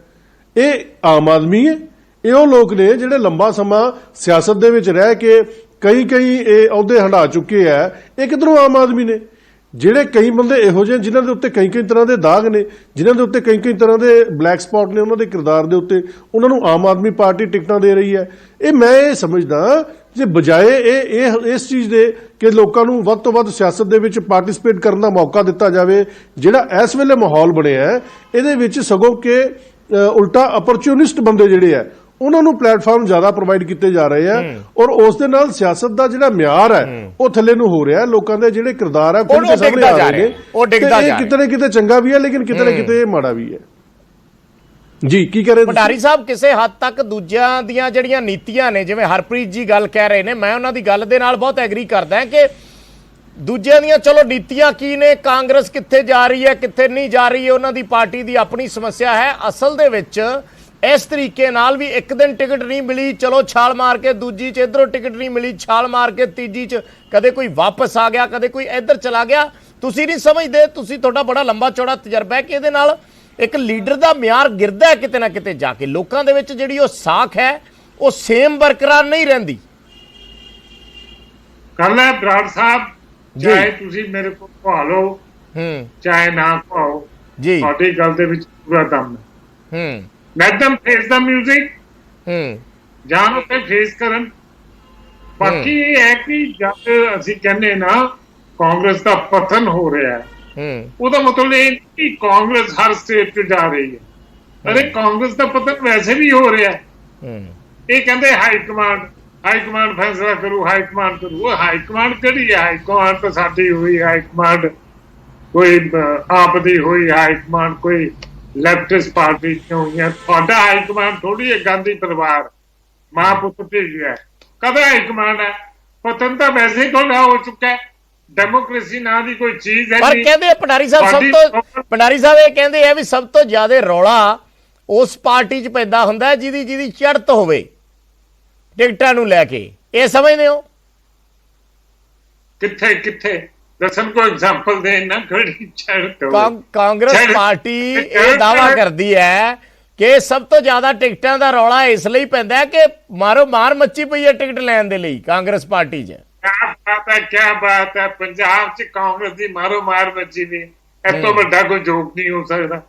ਇਹ ਆਮ ਆਦਮੀ ਹੈ, ਇਹ ਉਹ ਲੋਕ ਨੇ ਜਿਹੜੇ ਲੰਬਾ ਸਮਾਂ ਸਿਆਸਤ ਦੇ ਵਿੱਚ ਰਹਿ ਕੇ ਕਈ ਇਹ ਅਹੁਦੇ ਹੰਢਾ ਚੁੱਕੇ ਆ। ਇਹ ਕਿੱਧਰੋਂ ਆਮ ਆਦਮੀ ਨੇ? ਜਿਹੜੇ ਕਈ ਬੰਦੇ ਇਹੋ ਜਿਹੇ ਜਿਨ੍ਹਾਂ ਦੇ ਉੱਤੇ ਕਈ ਤਰ੍ਹਾਂ ਦੇ ਦਾਗ ਨੇ, ਜਿਨ੍ਹਾਂ ਦੇ ਉੱਤੇ ਕਈ ਤਰ੍ਹਾਂ ਦੇ ਬਲੈਕ ਸਪੌਟ ਨੇ ਉਹਨਾਂ ਦੇ ਕਿਰਦਾਰ ਦੇ ਉੱਤੇ, ਉਹਨਾਂ ਨੂੰ ਆਮ ਆਦਮੀ ਪਾਰਟੀ ਟਿਕਟਾਂ ਦੇ ਰਹੀ ਹੈ। ਮੈਂ ਇਹ ਸਮਝਦਾ ਜੇ ਬਜਾਏ ਇਸ ਚੀਜ਼ ਦੇ ਕਿ ਲੋਕਾਂ ਨੂੰ ਵੱਧ ਤੋਂ ਵੱਧ ਸਿਆਸਤ ਦੇ ਵਿੱਚ ਪਾਰਟਿਸਿਪੇਟ ਕਰਨ ਦਾ ਮੌਕਾ ਦਿੱਤਾ ਜਾਵੇ, ਜਿਹੜਾ ਇਸ ਵੇਲੇ ਮਾਹੌਲ ਬਣਿਆ ਹੈ ਇਹਦੇ ਵਿੱਚ ਸਗੋਂ ਕਿ ਉਲਟਾ ਅਪਰਚੂਨਿਸਟ ਬੰਦੇ ਜਿਹੜੇ ਆ ਉਹਨਾਂ ਨੂੰ ਪਲੇਟਫਾਰਮ ਜ਼ਿਆਦਾ ਪ੍ਰੋਵਾਈਡ ਕੀਤੇ ਜਾ ਰਹੇ ਆ, ਔਰ ਉਸ ਦੇ ਨਾਲ ਸਿਆਸਤ ਦਾ ਜਿਹੜਾ ਮਿਆਰ ਹੈ ਉਹ ਥੱਲੇ ਨੂੰ ਹੋ ਰਿਹਾ। ਲੋਕਾਂ ਦੇ ਜਿਹੜੇ ਕਿਰਦਾਰ ਆ ਖੁੱਲ੍ਹ ਕੇ ਸਾਹਮਣੇ ਆ ਰਹੇ ਨੇ। ਇਹ ਕਿਤੇ ਨਾ ਕਿਤੇ ਚੰਗਾ ਵੀ ਹੈ, ਲੇਕਿਨ ਕਿਤੇ ਨਾ ਕਿਤੇ ਮਾੜਾ ਵੀ ਹੈ। ਜੀ ਕੀ ਕਰੇ ਭੰਡਾਰੀ ਸਾਹਿਬ? ਕਿਸੇ ਹੱਦ ਤੱਕ ਦੂਜਿਆਂ ਦੀਆਂ ਜਿਹੜੀਆਂ ਨੀਤੀਆਂ ਨੇ, ਜਿਵੇਂ ਹਰਪ੍ਰੀਤ ਜੀ ਗੱਲ ਕਹਿ ਰਹੇ ਨੇ, ਮੈਂ ਉਹਨਾਂ ਦੀ ਗੱਲ ਦੇ ਨਾਲ ਬਹੁਤ ਐਗਰੀ ਕਰਦਾ ਹਾਂ ਕਿ ਦੂਜਿਆਂ ਦੀਆਂ ਚਲੋ ਨੀਤੀਆਂ ਕੀ ਨੇ, ਕਾਂਗਰਸ ਕਿੱਥੇ ਜਾ ਰਹੀ ਹੈ ਕਿੱਥੇ ਨਹੀਂ ਜਾ ਰਹੀ ਹੈ, ਉਹਨਾਂ ਦੀ ਪਾਰਟੀ ਦੀ ਆਪਣੀ ਸਮੱਸਿਆ ਹੈ। ਅਸਲ ਦੇ ਵਿੱਚ ਇਸ ਤਰੀਕੇ ਨਾਲ ਵੀ ਇੱਕ ਦਿਨ ਟਿਕਟ ਨਹੀਂ ਮਿਲੀ, ਚਲੋ ਛਾਲ ਮਾਰ ਕੇ ਦੂਜੀ 'ਚ, ਇੱਧਰੋਂ ਟਿਕਟ ਨਹੀਂ ਮਿਲੀ, ਛਾਲ ਮਾਰ ਕੇ ਤੀਜੀ 'ਚ, ਕਦੇ ਕੋਈ ਵਾਪਸ ਆ ਗਿਆ, ਕਦੇ ਕੋਈ ਇੱਧਰ ਚਲਾ ਗਿਆ। ਤੁਸੀਂ ਨਹੀਂ ਸਮਝਦੇ, ਤੁਹਾਡਾ ਬੜਾ ਲੰਬਾ ਚੌੜਾ ਤਜਰਬਾ ਹੈ ਕਿ ਇਹਦੇ ਨਾਲ ਇੱਕ ਲੀਡਰ ਦਾ ਮਿਆਰ ਗਿਰਦਾ ਹੈ ਕਿਤੇ ਨਾ ਕਿਤੇ ਜਾ ਕੇ, ਲੋਕਾਂ ਦੇ ਵਿੱਚ ਜਿਹੜੀ ਉਹ ਸਾਖ ਹੈ ਉਹ ਸੇਮ ਬਰਕਰਾਰ ਨਹੀਂ ਰਹਿੰਦੀ। ਗੱਲ ਹੈ ਬਰਾੜ ਸਾਹਿਬ, ਚਾਹੇ ਤੁਸੀਂ ਮੇਰੇ ਕੋਲ ਖਵਾ ਲਓ ਚਾਹੇ ਨਾ ਖਵਾਓ, ਜੀ ਤੁਹਾਡੀ ਗੱਲ ਦੇ ਵਿੱਚ ਪੂਰਾ ਦਮ ਹੈ। Let them face the music, ਜਾਨ ਉੱਤੇ ਫੇਸ ਕਰਨ। ਬਾਕੀ ਇਹ ਹੈ ਕਿ ਜਦ ਅਸੀਂ ਕਹਿੰਦੇ ਨਾ ਕਾਂਗਰਸ ਦਾ ਪਤਨ ਹੋ ਰਿਹਾ ਹੈ, ਉਹਦਾ ਮਤਲਬ ਇਹ ਨਹੀਂ ਕਿ ਕਾਂਗਰਸ ਹਰ ਸਟੇਟ 'ਚ ਜਾ ਰਹੀ ਹੈ। ਅਰੇ ਕਾਂਗਰਸ ਦਾ ਪਤਨ ਵੈਸੇ ਵੀ ਹੋ ਰਿਹਾ ਹੈ। ਇਹ ਕਹਿੰਦੇ ਹਾਈ ਕਮਾਂਡ ਫੈਸਲਾ ਕਰੂ, ਹਾਈ ਕਮਾਂਡ ਕਰੂ। ਉਹ ਹਾਈ ਕਮਾਂਡ ਕਿਹੜੀ ਹੈ? ਹਾਈ ਕਮਾਂਡ ਤਾਂ ਸਾਡੀ ਹੋਈ ਹਾਈ ਕਮਾਂਡ, ਕੋਈ ਆਪ ਦੀ ਹੋਈ ਹਾਈ ਕਮਾਂਡ, ਕੋਈ ਲੈਫਟਿਸਟ ਪਾਰਟੀ ਕਿਉਂ ਹੋਈਆਂ। ਤੁਹਾਡਾ ਹਾਈ ਕਮਾਂਡ ਥੋੜੀ ਹੈ ਗਾਂਧੀ ਪਰਿਵਾਰ, ਮਾਂ ਪੁੱਤ ਭੇਜਿਆ। ਕਦਾ ਹਾਈ ਕਮਾਂਡ ਹੈ? ਪਤਨ ਤਾਂ ਵੈਸੇ ਹੀ ਤੁਹਾਡਾ ਹੋ ਚੁੱਕਾ ਹੈ। ਡੈਮੋਕ੍ਰੇਸੀ ਨਾਂ ਦੀ ਕੋਈ ਚੀਜ਼ ਹੈ ਪਰ ਕਹਿੰਦੇ ਭੰਡਾਰੀ ਸਾਹਿਬ ਇਹ ਕਹਿੰਦੇ ਆ ਵੀ ਸਭ ਤੋਂ ਜ਼ਿਆਦਾ ਰੌਲਾ ਉਸ ਪਾਰਟੀ 'ਚ ਪੈਦਾ ਹੁੰਦਾ ਜਿਹਦੀ ਚੜ੍ਹਤ ਹੋਵੇ ਟਿਕਟਾਂ ਨੂੰ ਲੈ ਕੇ। ਇਹ ਸਮਝਦੇ ਹੋ? ਕਿੱਥੇ ਦੱਸਣ ਕੋਈ ਐਗਜ਼ਾਮਪਲ ਦੇ ਨਾ। ਕਾਂਗਰਸ ਪਾਰਟੀ ਇਹ ਦਾਵਾ ਕਰਦੀ ਹੈ ਕਿ ਸਭ ਤੋਂ ਜ਼ਿਆਦਾ ਟਿਕਟਾਂ ਦਾ ਰੌਲਾ ਇਸ ਲਈ ਪੈਂਦਾ ਹੈ ਕਿ ਮਾਰ ਮੱਚੀ ਪਈ ਹੈ ਟਿਕਟ ਲੈਣ ਦੇ ਲਈ ਕਾਂਗਰਸ ਪਾਰਟੀ 'ਚ। ਕਿਆ ਬਾਤ ਹੈ, ਪੰਜਾਬ 'ਚ ਕਾਂਗਰਸ ਦੀ ਮਾਰ ਮੱਚੀ ਨਹੀਂ। ਇਸ ਤੋਂ ਵੱਡਾ ਕੋਈ ਜੋਕ ਨਹੀਂ ਹੋ ਸਕਦਾ।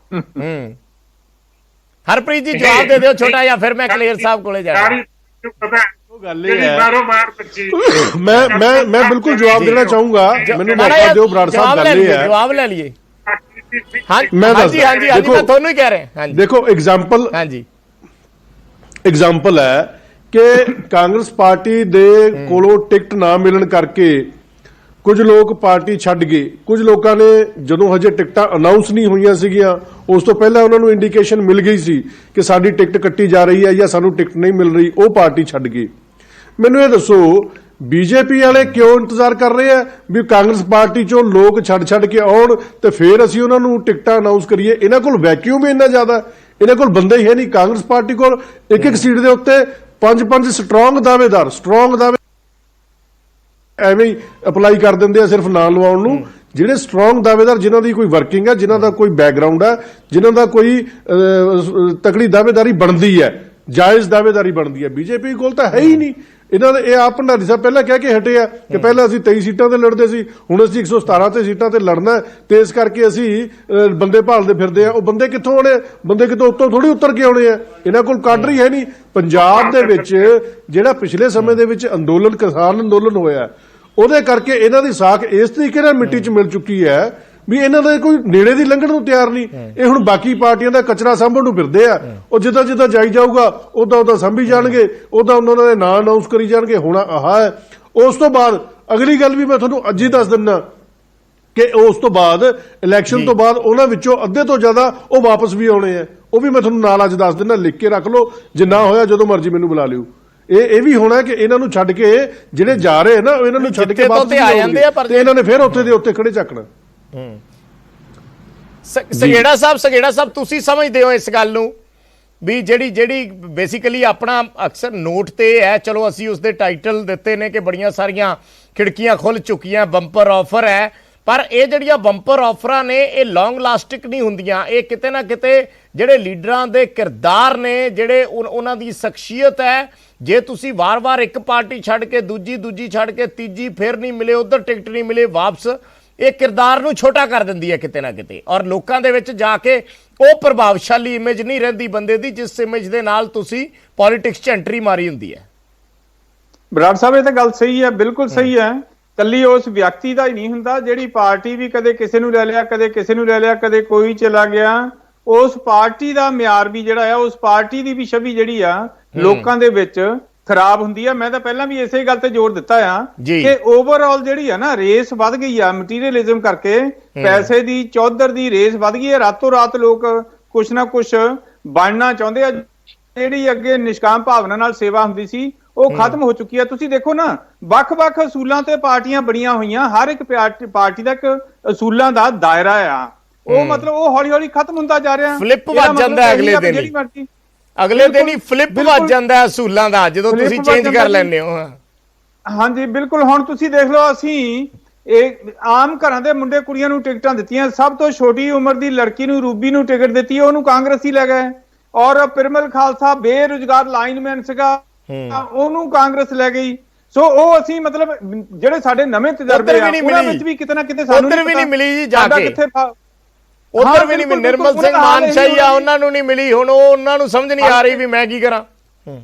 ਹਰਪ੍ਰੀਤ ਜੀ ਜਵਾਬ ਦੇ ਦਿਓ ਛੋਟਾ ਜਿਹਾ, ਫਿਰ ਮੈਂ ਕਲੇਰ ਸਾਹਿਬ ਕੋਲੇ ਜਾਣਾ। ਗੱਲ ਇਹ ਹੈ, ਮੈਂ ਬਿਲਕੁਲ ਜਵਾਬ ਦੇਣਾ ਚਾਹੂੰਗਾ, ਮੈਨੂੰ ਮੌਕਾ ਦਿਓ ਬਰਾੜ ਸਾਹਿਬ। ਗੱਲ ਇਹ ਹੈ, ਜਵਾਬ ਲੈ ਲਈਏ। ਮੈਂ ਦੱਸਦਾ, ਹਾਂਜੀ ਮੈਂ ਤੁਹਾਨੂੰ ਹੀ ਕਹਿ ਰਿਹਾ। ਦੇਖੋ ਐਗਜ਼ਾਮਪਲ ਹੈ ਕਿ ਕਾਂਗਰਸ ਪਾਰਟੀ ਦੇ ਕੋਲੋਂ ਟਿਕਟ ਨਾ ਮਿਲਣ ਕਰਕੇ ਕੁਝ ਲੋਕ ਪਾਰਟੀ ਛੱਡ ਗਏ। ਕੁਝ ਲੋਕਾਂ ਨੇ ਜਦੋਂ ਹਜੇ ਟਿਕਟਾਂ ਅਨਾਉਂਸ ਨਹੀਂ ਹੋਈਆਂ ਸੀਗੀਆਂ ਉਸ ਤੋਂ ਪਹਿਲਾਂ ਉਹਨਾਂ ਨੂੰ ਇੰਡੀਕੇਸ਼ਨ ਮਿਲ ਗਈ ਸੀ ਕਿ ਸਾਡੀ ਟਿਕਟ ਕੱਟੀ ਜਾ ਰਹੀ ਹੈ ਜਾਂ ਸਾਨੂੰ ਟਿਕਟ ਨਹੀਂ ਮਿਲ ਰਹੀ, ਉਹ ਪਾਰਟੀ ਛੱਡ ਗਏ। ਮੈਨੂੰ ਇਹ ਦੱਸੋ ਬੀਜੇਪੀ ਵਾਲੇ ਕਿਉਂ ਇੰਤਜ਼ਾਰ ਕਰ ਰਹੇ ਆ ਵੀ ਕਾਂਗਰਸ ਪਾਰਟੀ ਚੋਂ ਲੋਕ ਛੱਡ ਕੇ ਆਉਣ ਤੇ ਫਿਰ ਅਸੀਂ ਉਹਨਾਂ ਨੂੰ ਟਿਕਟਾਂ ਅਨਾਉਂਸ ਕਰੀਏ? ਇਹਨਾਂ ਕੋਲ ਵੈਕਿਊਮ ਇੰਨਾ ਜ਼ਿਆਦਾ, ਇਹਨਾਂ ਕੋਲ ਬੰਦੇ ਹੀ ਹੈ ਨਹੀਂ। ਕਾਂਗਰਸ ਪਾਰਟੀ ਕੋਲ ਇੱਕ ਸੀਟ ਦੇ ਉੱਤੇ 5 ਸਟਰੋਂਗ ਦਾਅਵੇਦਾਰ ਐਵੇਂ ਹੀ ਅਪਲਾਈ ਕਰ ਦਿੰਦੇ ਆ ਸਿਰਫ ਨਾਂ ਲਵਾਉਣ ਨੂੰ। ਜਿਹੜੇ ਸਟਰੋਂਗ ਦਾਅਵੇਦਾਰ ਜਿਨ੍ਹਾਂ ਦੀ ਕੋਈ ਵਰਕਿੰਗ ਹੈ, ਜਿਨ੍ਹਾਂ ਦਾ ਕੋਈ ਬੈਕਗ੍ਰਾਉਂਡ ਹੈ, ਜਿਨ੍ਹਾਂ ਦਾ ਕੋਈ ਤਕੜੀ ਦਾਅਵੇਦਾਰੀ ਬਣਦੀ ਹੈ, ਜਾਇਜ਼ ਦਾਅਵੇਦਾਰੀ ਬਣਦੀ ਹੈ, ਬੀਜੇਪੀ ਕੋਲ ਤਾਂ ਹੈ ਹੀ ਨਹੀਂ। ਇਹਨਾਂ ਦੇ ਇਹ ਆਪ ਭੰਡਾਰੀ ਸਾਹਿਬ ਪਹਿਲਾਂ ਕਹਿ ਕੇ ਹਟੇ ਆ ਕਿ ਪਹਿਲਾਂ ਅਸੀਂ 23 ਸੀਟਾਂ ਤੇ ਲੜਦੇ ਸੀ, ਹੁਣ ਅਸੀਂ 117 ਤੇ ਸੀਟਾਂ ਤੇ ਲੜਨਾ ਤੇ ਇਸ ਕਰਕੇ ਅਸੀਂ ਬੰਦੇ ਭਾਲਦੇ ਫਿਰਦੇ ਆ। ਉਹ ਬੰਦੇ ਕਿੱਥੋਂ ਆਉਣੇ? ਬੰਦੇ ਕਿਤੋਂ ਉੱਤੋਂ ਥੋੜੀ ਉੱਤਰ ਕੇ ਆਉਣੇ ਆ। ਇਹਨਾਂ ਕੋਲ ਕਾਡਰ ਹੀ ਹੈ ਨਹੀਂ। ਪੰਜਾਬ ਦੇ ਵਿੱਚ ਜਿਹੜਾ ਪਿਛਲੇ ਸਮੇਂ ਦੇ ਵਿੱਚ ਅੰਦੋਲਨ, ਕਿਸਾਨ ਅੰਦੋਲਨ ਹੋਇਆ, ਉਹਦੇ ਕਰਕੇ ਇਹਨਾਂ ਦੀ ਸਾਖ ਇਸ ਤਰੀਕੇ ਨਾਲ ਮਿੱਟੀ 'ਚ ਮਿਲ ਚੁੱਕੀ ਹੈ ਵੀ ਇਹਨਾਂ ਦਾ ਕੋਈ ਨੇੜੇ ਦੀ ਲੰਘਣ ਨੂੰ ਤਿਆਰ ਨਹੀਂ। ਇਹ ਹੁਣ ਬਾਕੀ ਪਾਰਟੀਆਂ ਦਾ ਕਚਰਾ ਸਾਂਭਣ ਨੂੰ ਫਿਰਦੇ ਆ। ਉਹ ਜਿੱਦਾਂ ਜਾਈ ਜਾਊਗਾ ਉਦਾਂ ਸਾਂਭੀ ਜਾਣਗੇ, ਉਦਾਂ ਉਹਨਾਂ ਦੇ ਨਾਂ ਅਨਾਉਂਸ ਕਰੀ ਜਾਣਗੇ। ਹੁਣ ਆਹ ਹੈ। ਉਸ ਤੋਂ ਬਾਅਦ ਅਗਲੀ ਗੱਲ ਵੀ ਮੈਂ ਤੁਹਾਨੂੰ ਅੱਜ ਹੀ ਦੱਸ ਦਿੰਦਾ ਕਿ ਉਸ ਤੋਂ ਬਾਅਦ ਇਲੈਕਸ਼ਨ ਤੋਂ ਬਾਅਦ ਉਹਨਾਂ ਵਿੱਚੋਂ ਅੱਧੇ ਤੋਂ ਜ਼ਿਆਦਾ ਉਹ ਵਾਪਸ ਵੀ ਆਉਣੇ ਆ। ਉਹ ਵੀ ਮੈਂ ਤੁਹਾਨੂੰ ਨਾਲ ਅੱਜ ਦੱਸ ਦਿੰਦਾ, ਲਿਖ ਕੇ ਰੱਖ ਲਓ। ਜੇ ਨਾ ਹੋਇਆ ਜਦੋਂ ਮਰਜ਼ੀ ਮੈਨੂੰ ਬੁਲਾ ਲਿਓ। ਇਹ ਵੀ ਹੋਣਾ ਕਿ ਇਹਨਾਂ ਨੂੰ ਛੱਡ ਕੇ ਜਿਹੜੇ ਜਾ ਰਹੇ ਨਾ, ਇਹਨਾਂ ਨੂੰ ਛੱਡ ਕੇ ਵਾਪਸ ਆ ਜਾਂਦੇ ਆ, ਪਰ ਇਹਨਾਂ ਨੇ ਫਿਰ ਉੱਥੇ ਦੇ ਉੱਤੇ ਖੜੇ ਚੱਕਣਾ। ਸਗੇੜਾ ਸਾਹਿਬ ਤੁਸੀਂ ਸਮਝਦੇ ਹੋ ਇਸ ਗੱਲ ਨੂੰ ਵੀ ਜਿਹੜੀ ਬੇਸਿਕਲੀ ਆਪਣਾ ਅਕਸਰ ਨੋਟ ਤੇ ਹੈ, ਚਲੋ ਅਸੀਂ ਉਸਦੇ ਟਾਈਟਲ ਦਿੱਤੇ ਨੇ ਕਿ ਬੜੀਆਂ ਸਾਰੀਆਂ ਖਿੜਕੀਆਂ ਖੁੱਲ ਚੁੱਕੀਆਂ, ਬੰਪਰ ਆਫਰ ਹੈ, ਪਰ ਇਹ ਜਿਹੜੀਆਂ ਬੰਪਰ ਆਫਰਾਂ ਨੇ ਇਹ ਲੌਂਗ ਲਾਸਟਿਕ ਨਹੀਂ ਹੁੰਦੀਆਂ। ਇਹ ਕਿਤੇ ਨਾ ਕਿਤੇ ਜਿਹੜੇ ਲੀਡਰਾਂ ਦੇ ਕਿਰਦਾਰ ਨੇ, ਜਿਹੜੇ ਉਹਨਾਂ ਦੀ ਸ਼ਖਸੀਅਤ ਹੈ, ਜੇ ਤੁਸੀਂ ਵਾਰ-ਵਾਰ ਇੱਕ ਪਾਰਟੀ ਛੱਡ ਕੇ ਦੂਜੀ ਛੱਡ ਕੇ ਤੀਜੀ, ਫਿਰ ਨਹੀਂ ਮਿਲੇ ਉਧਰ ਟਿਕਟ ਨਹੀਂ ਮਿਲੇ ਵਾਪਸ, ਇਹ ਕਿਰਦਾਰ ਨੂੰ ਛੋਟਾ ਕਰ ਦਿੰਦੀ ਹੈ ਕਿਤੇ ਨਾ ਕਿਤੇ, ਔਰ ਲੋਕਾਂ ਦੇ ਵਿੱਚ ਜਾ ਕੇ ਉਹ ਪ੍ਰਭਾਵਸ਼ਾਲੀ ਇਮੇਜ ਨਹੀਂ ਰਹਿੰਦੀ ਬੰਦੇ ਦੀ ਜਿਸ ਇਮੇਜ ਦੇ ਨਾਲ ਤੁਸੀਂ ਪੋਲਿਟਿਕਸ 'ਚ ਐਂਟਰੀ ਮਾਰੀ ਹੁੰਦੀ ਹੈ। ਬਰਾੜ ਸਾਹਿਬ ਇਹ ਤਾਂ ਗੱਲ ਸਹੀ ਹੈ, ਬਿਲਕੁਲ ਸਹੀ ਹੈ। ਕੱਲੀ ਉਸ ਵਿਅਕਤੀ ਦਾ ਹੀ ਨਹੀਂ ਹੁੰਦਾ, ਜਿਹੜੀ ਪਾਰਟੀ ਵੀ ਕਦੇ ਕਿਸੇ ਨੂੰ ਲੈ ਲਿਆ, ਕਦੇ ਕਿਸੇ ਨੂੰ ਲੈ ਲਿਆ, ਕਦੇ ਕੋਈ ਚਲਾ ਗਿਆ, ਉਸ ਪਾਰਟੀ ਦਾ ਮਿਆਰ ਵੀ ਜਿਹੜਾ ਆ, ਉਸ ਪਾਰਟੀ ਦੀ ਵੀ ਛਵੀ ਜਿਹੜੀ ਆ ਲੋਕਾਂ ਦੇ ਵਿੱਚ ਖਰਾਬ ਹੁੰਦੀ ਆ। ਮੈਂ ਤਾਂ ਪਹਿਲਾਂ ਵੀ ਇਸੇ ਗੱਲ ਤੇ ਜ਼ੋਰ ਦਿੱਤਾ ਆ ਕਿ ਓਵਰਆਲ ਜਿਹੜੀ ਆ ਨਾ ਰੇਸ ਵੱਧ ਗਈ ਆ ਮਟੀਰੀਅਲਿਜ਼ਮ ਕਰਕੇ, ਪੈਸੇ ਦੀ ਚੌਧਰ ਦੀ ਰੇਸ ਵੱਧ ਗਈ ਹੈ। ਰਾਤੋਂ ਰਾਤ ਲੋਕ ਕੁਛ ਨਾ ਕੁਛ ਬਣਨਾ ਚਾਹੁੰਦੇ ਆ। ਜਿਹੜੀ ਅੱਗੇ ਨਿਸ਼ਕਾਮ ਭਾਵਨਾ ਨਾਲ ਸੇਵਾ ਹੁੰਦੀ ਸੀ ਉਹ ਖਤਮ ਹੋ ਚੁੱਕੀ ਹੈ। ਤੁਸੀਂ ਦੇਖੋ ਨਾ, ਵੱਖ-ਵੱਖ ਅਸੂਲਾਂ ਤੇ ਪਾਰਟੀਆਂ ਬਣੀਆਂ ਹੋਈਆਂ, ਹਰ ਇੱਕ ਪਾਰਟੀ ਦਾ ਇੱਕ ਅਸੂਲਾਂ ਦਾ ਦਾਇਰਾ ਆ, ਉਹ ਮਤਲਬ ਉਹ ਹੌਲੀ-ਹੌਲੀ ਖਤਮ ਹੁੰਦਾ ਜਾ ਰਿਹਾ। ਫਲਿੱਪ ਵੱਜ ਜਾਂਦਾ ਅਗਲੇ ਦਿਨ ਹੀ ਫਲਿੱਪ ਵੱਜ ਜਾਂਦਾ ਅਸੂਲਾਂ ਦਾ ਜਦੋਂ ਤੁਸੀਂ ਚੇਂਜ ਕਰ ਲੈਂਦੇ ਹੋ। ਹਾਂਜੀ ਬਿਲਕੁਲ। ਹੁਣ ਤੁਸੀਂ ਦੇਖ ਲਓ, ਅਸੀਂ ਇਹ ਆਮ ਘਰਾਂ ਦੇ ਮੁੰਡੇ ਕੁੜੀਆਂ ਨੂੰ ਟਿਕਟਾਂ ਦਿੱਤੀਆਂ, ਸਭ ਤੋਂ ਛੋਟੀ ਉਮਰ ਦੀ ਲੜਕੀ ਨੂੰ, ਰੂਬੀ ਨੂੰ ਟਿਕਟ ਦਿੱਤੀ, ਉਹਨੂੰ ਕਾਂਗਰਸੀ ਲੈ ਗਏ, ਔਰ ਪਿਰਮਲ ਖਾਲਸਾ ਬੇਰੁਜ਼ਗਾਰ ਲਾਈਨਮੈਨ ਸੀਗਾ, ਉਹਨੂੰ ਕਾਂਗਰਸ ਲੈ ਗਈ। ਸੋ ਉਹ ਅਸੀਂ ਮਤਲਬ ਜਿਹੜੇ ਸਾਡੇ ਨਵੇਂ ਤਜਰਬੇ ਆ ਉਹਨਾਂ ਵਿੱਚ ਵੀ ਕਿਤੇ ਨਾ ਕਿਤੇ ਸਾਨੂੰ ਵੀ ਨਹੀਂ ਮਿਲੀ ਜੀ, ਜਾ ਕੇ ਉਧਰ ਵੀ ਨਹੀਂ। ਨਿਰਮਲ ਸਿੰਘ ਮਾਨਸ਼ਾਹੀ ਆ, ਉਹਨਾਂ ਨੂੰ ਨਹੀਂ ਮਿਲੀ। ਹੁਣ ਉਹਨਾਂ ਨੂੰ ਸਮਝ ਨਹੀਂ ਆ ਰਹੀ ਵੀ ਮੈਂ ਕੀ ਕਰਾਂ।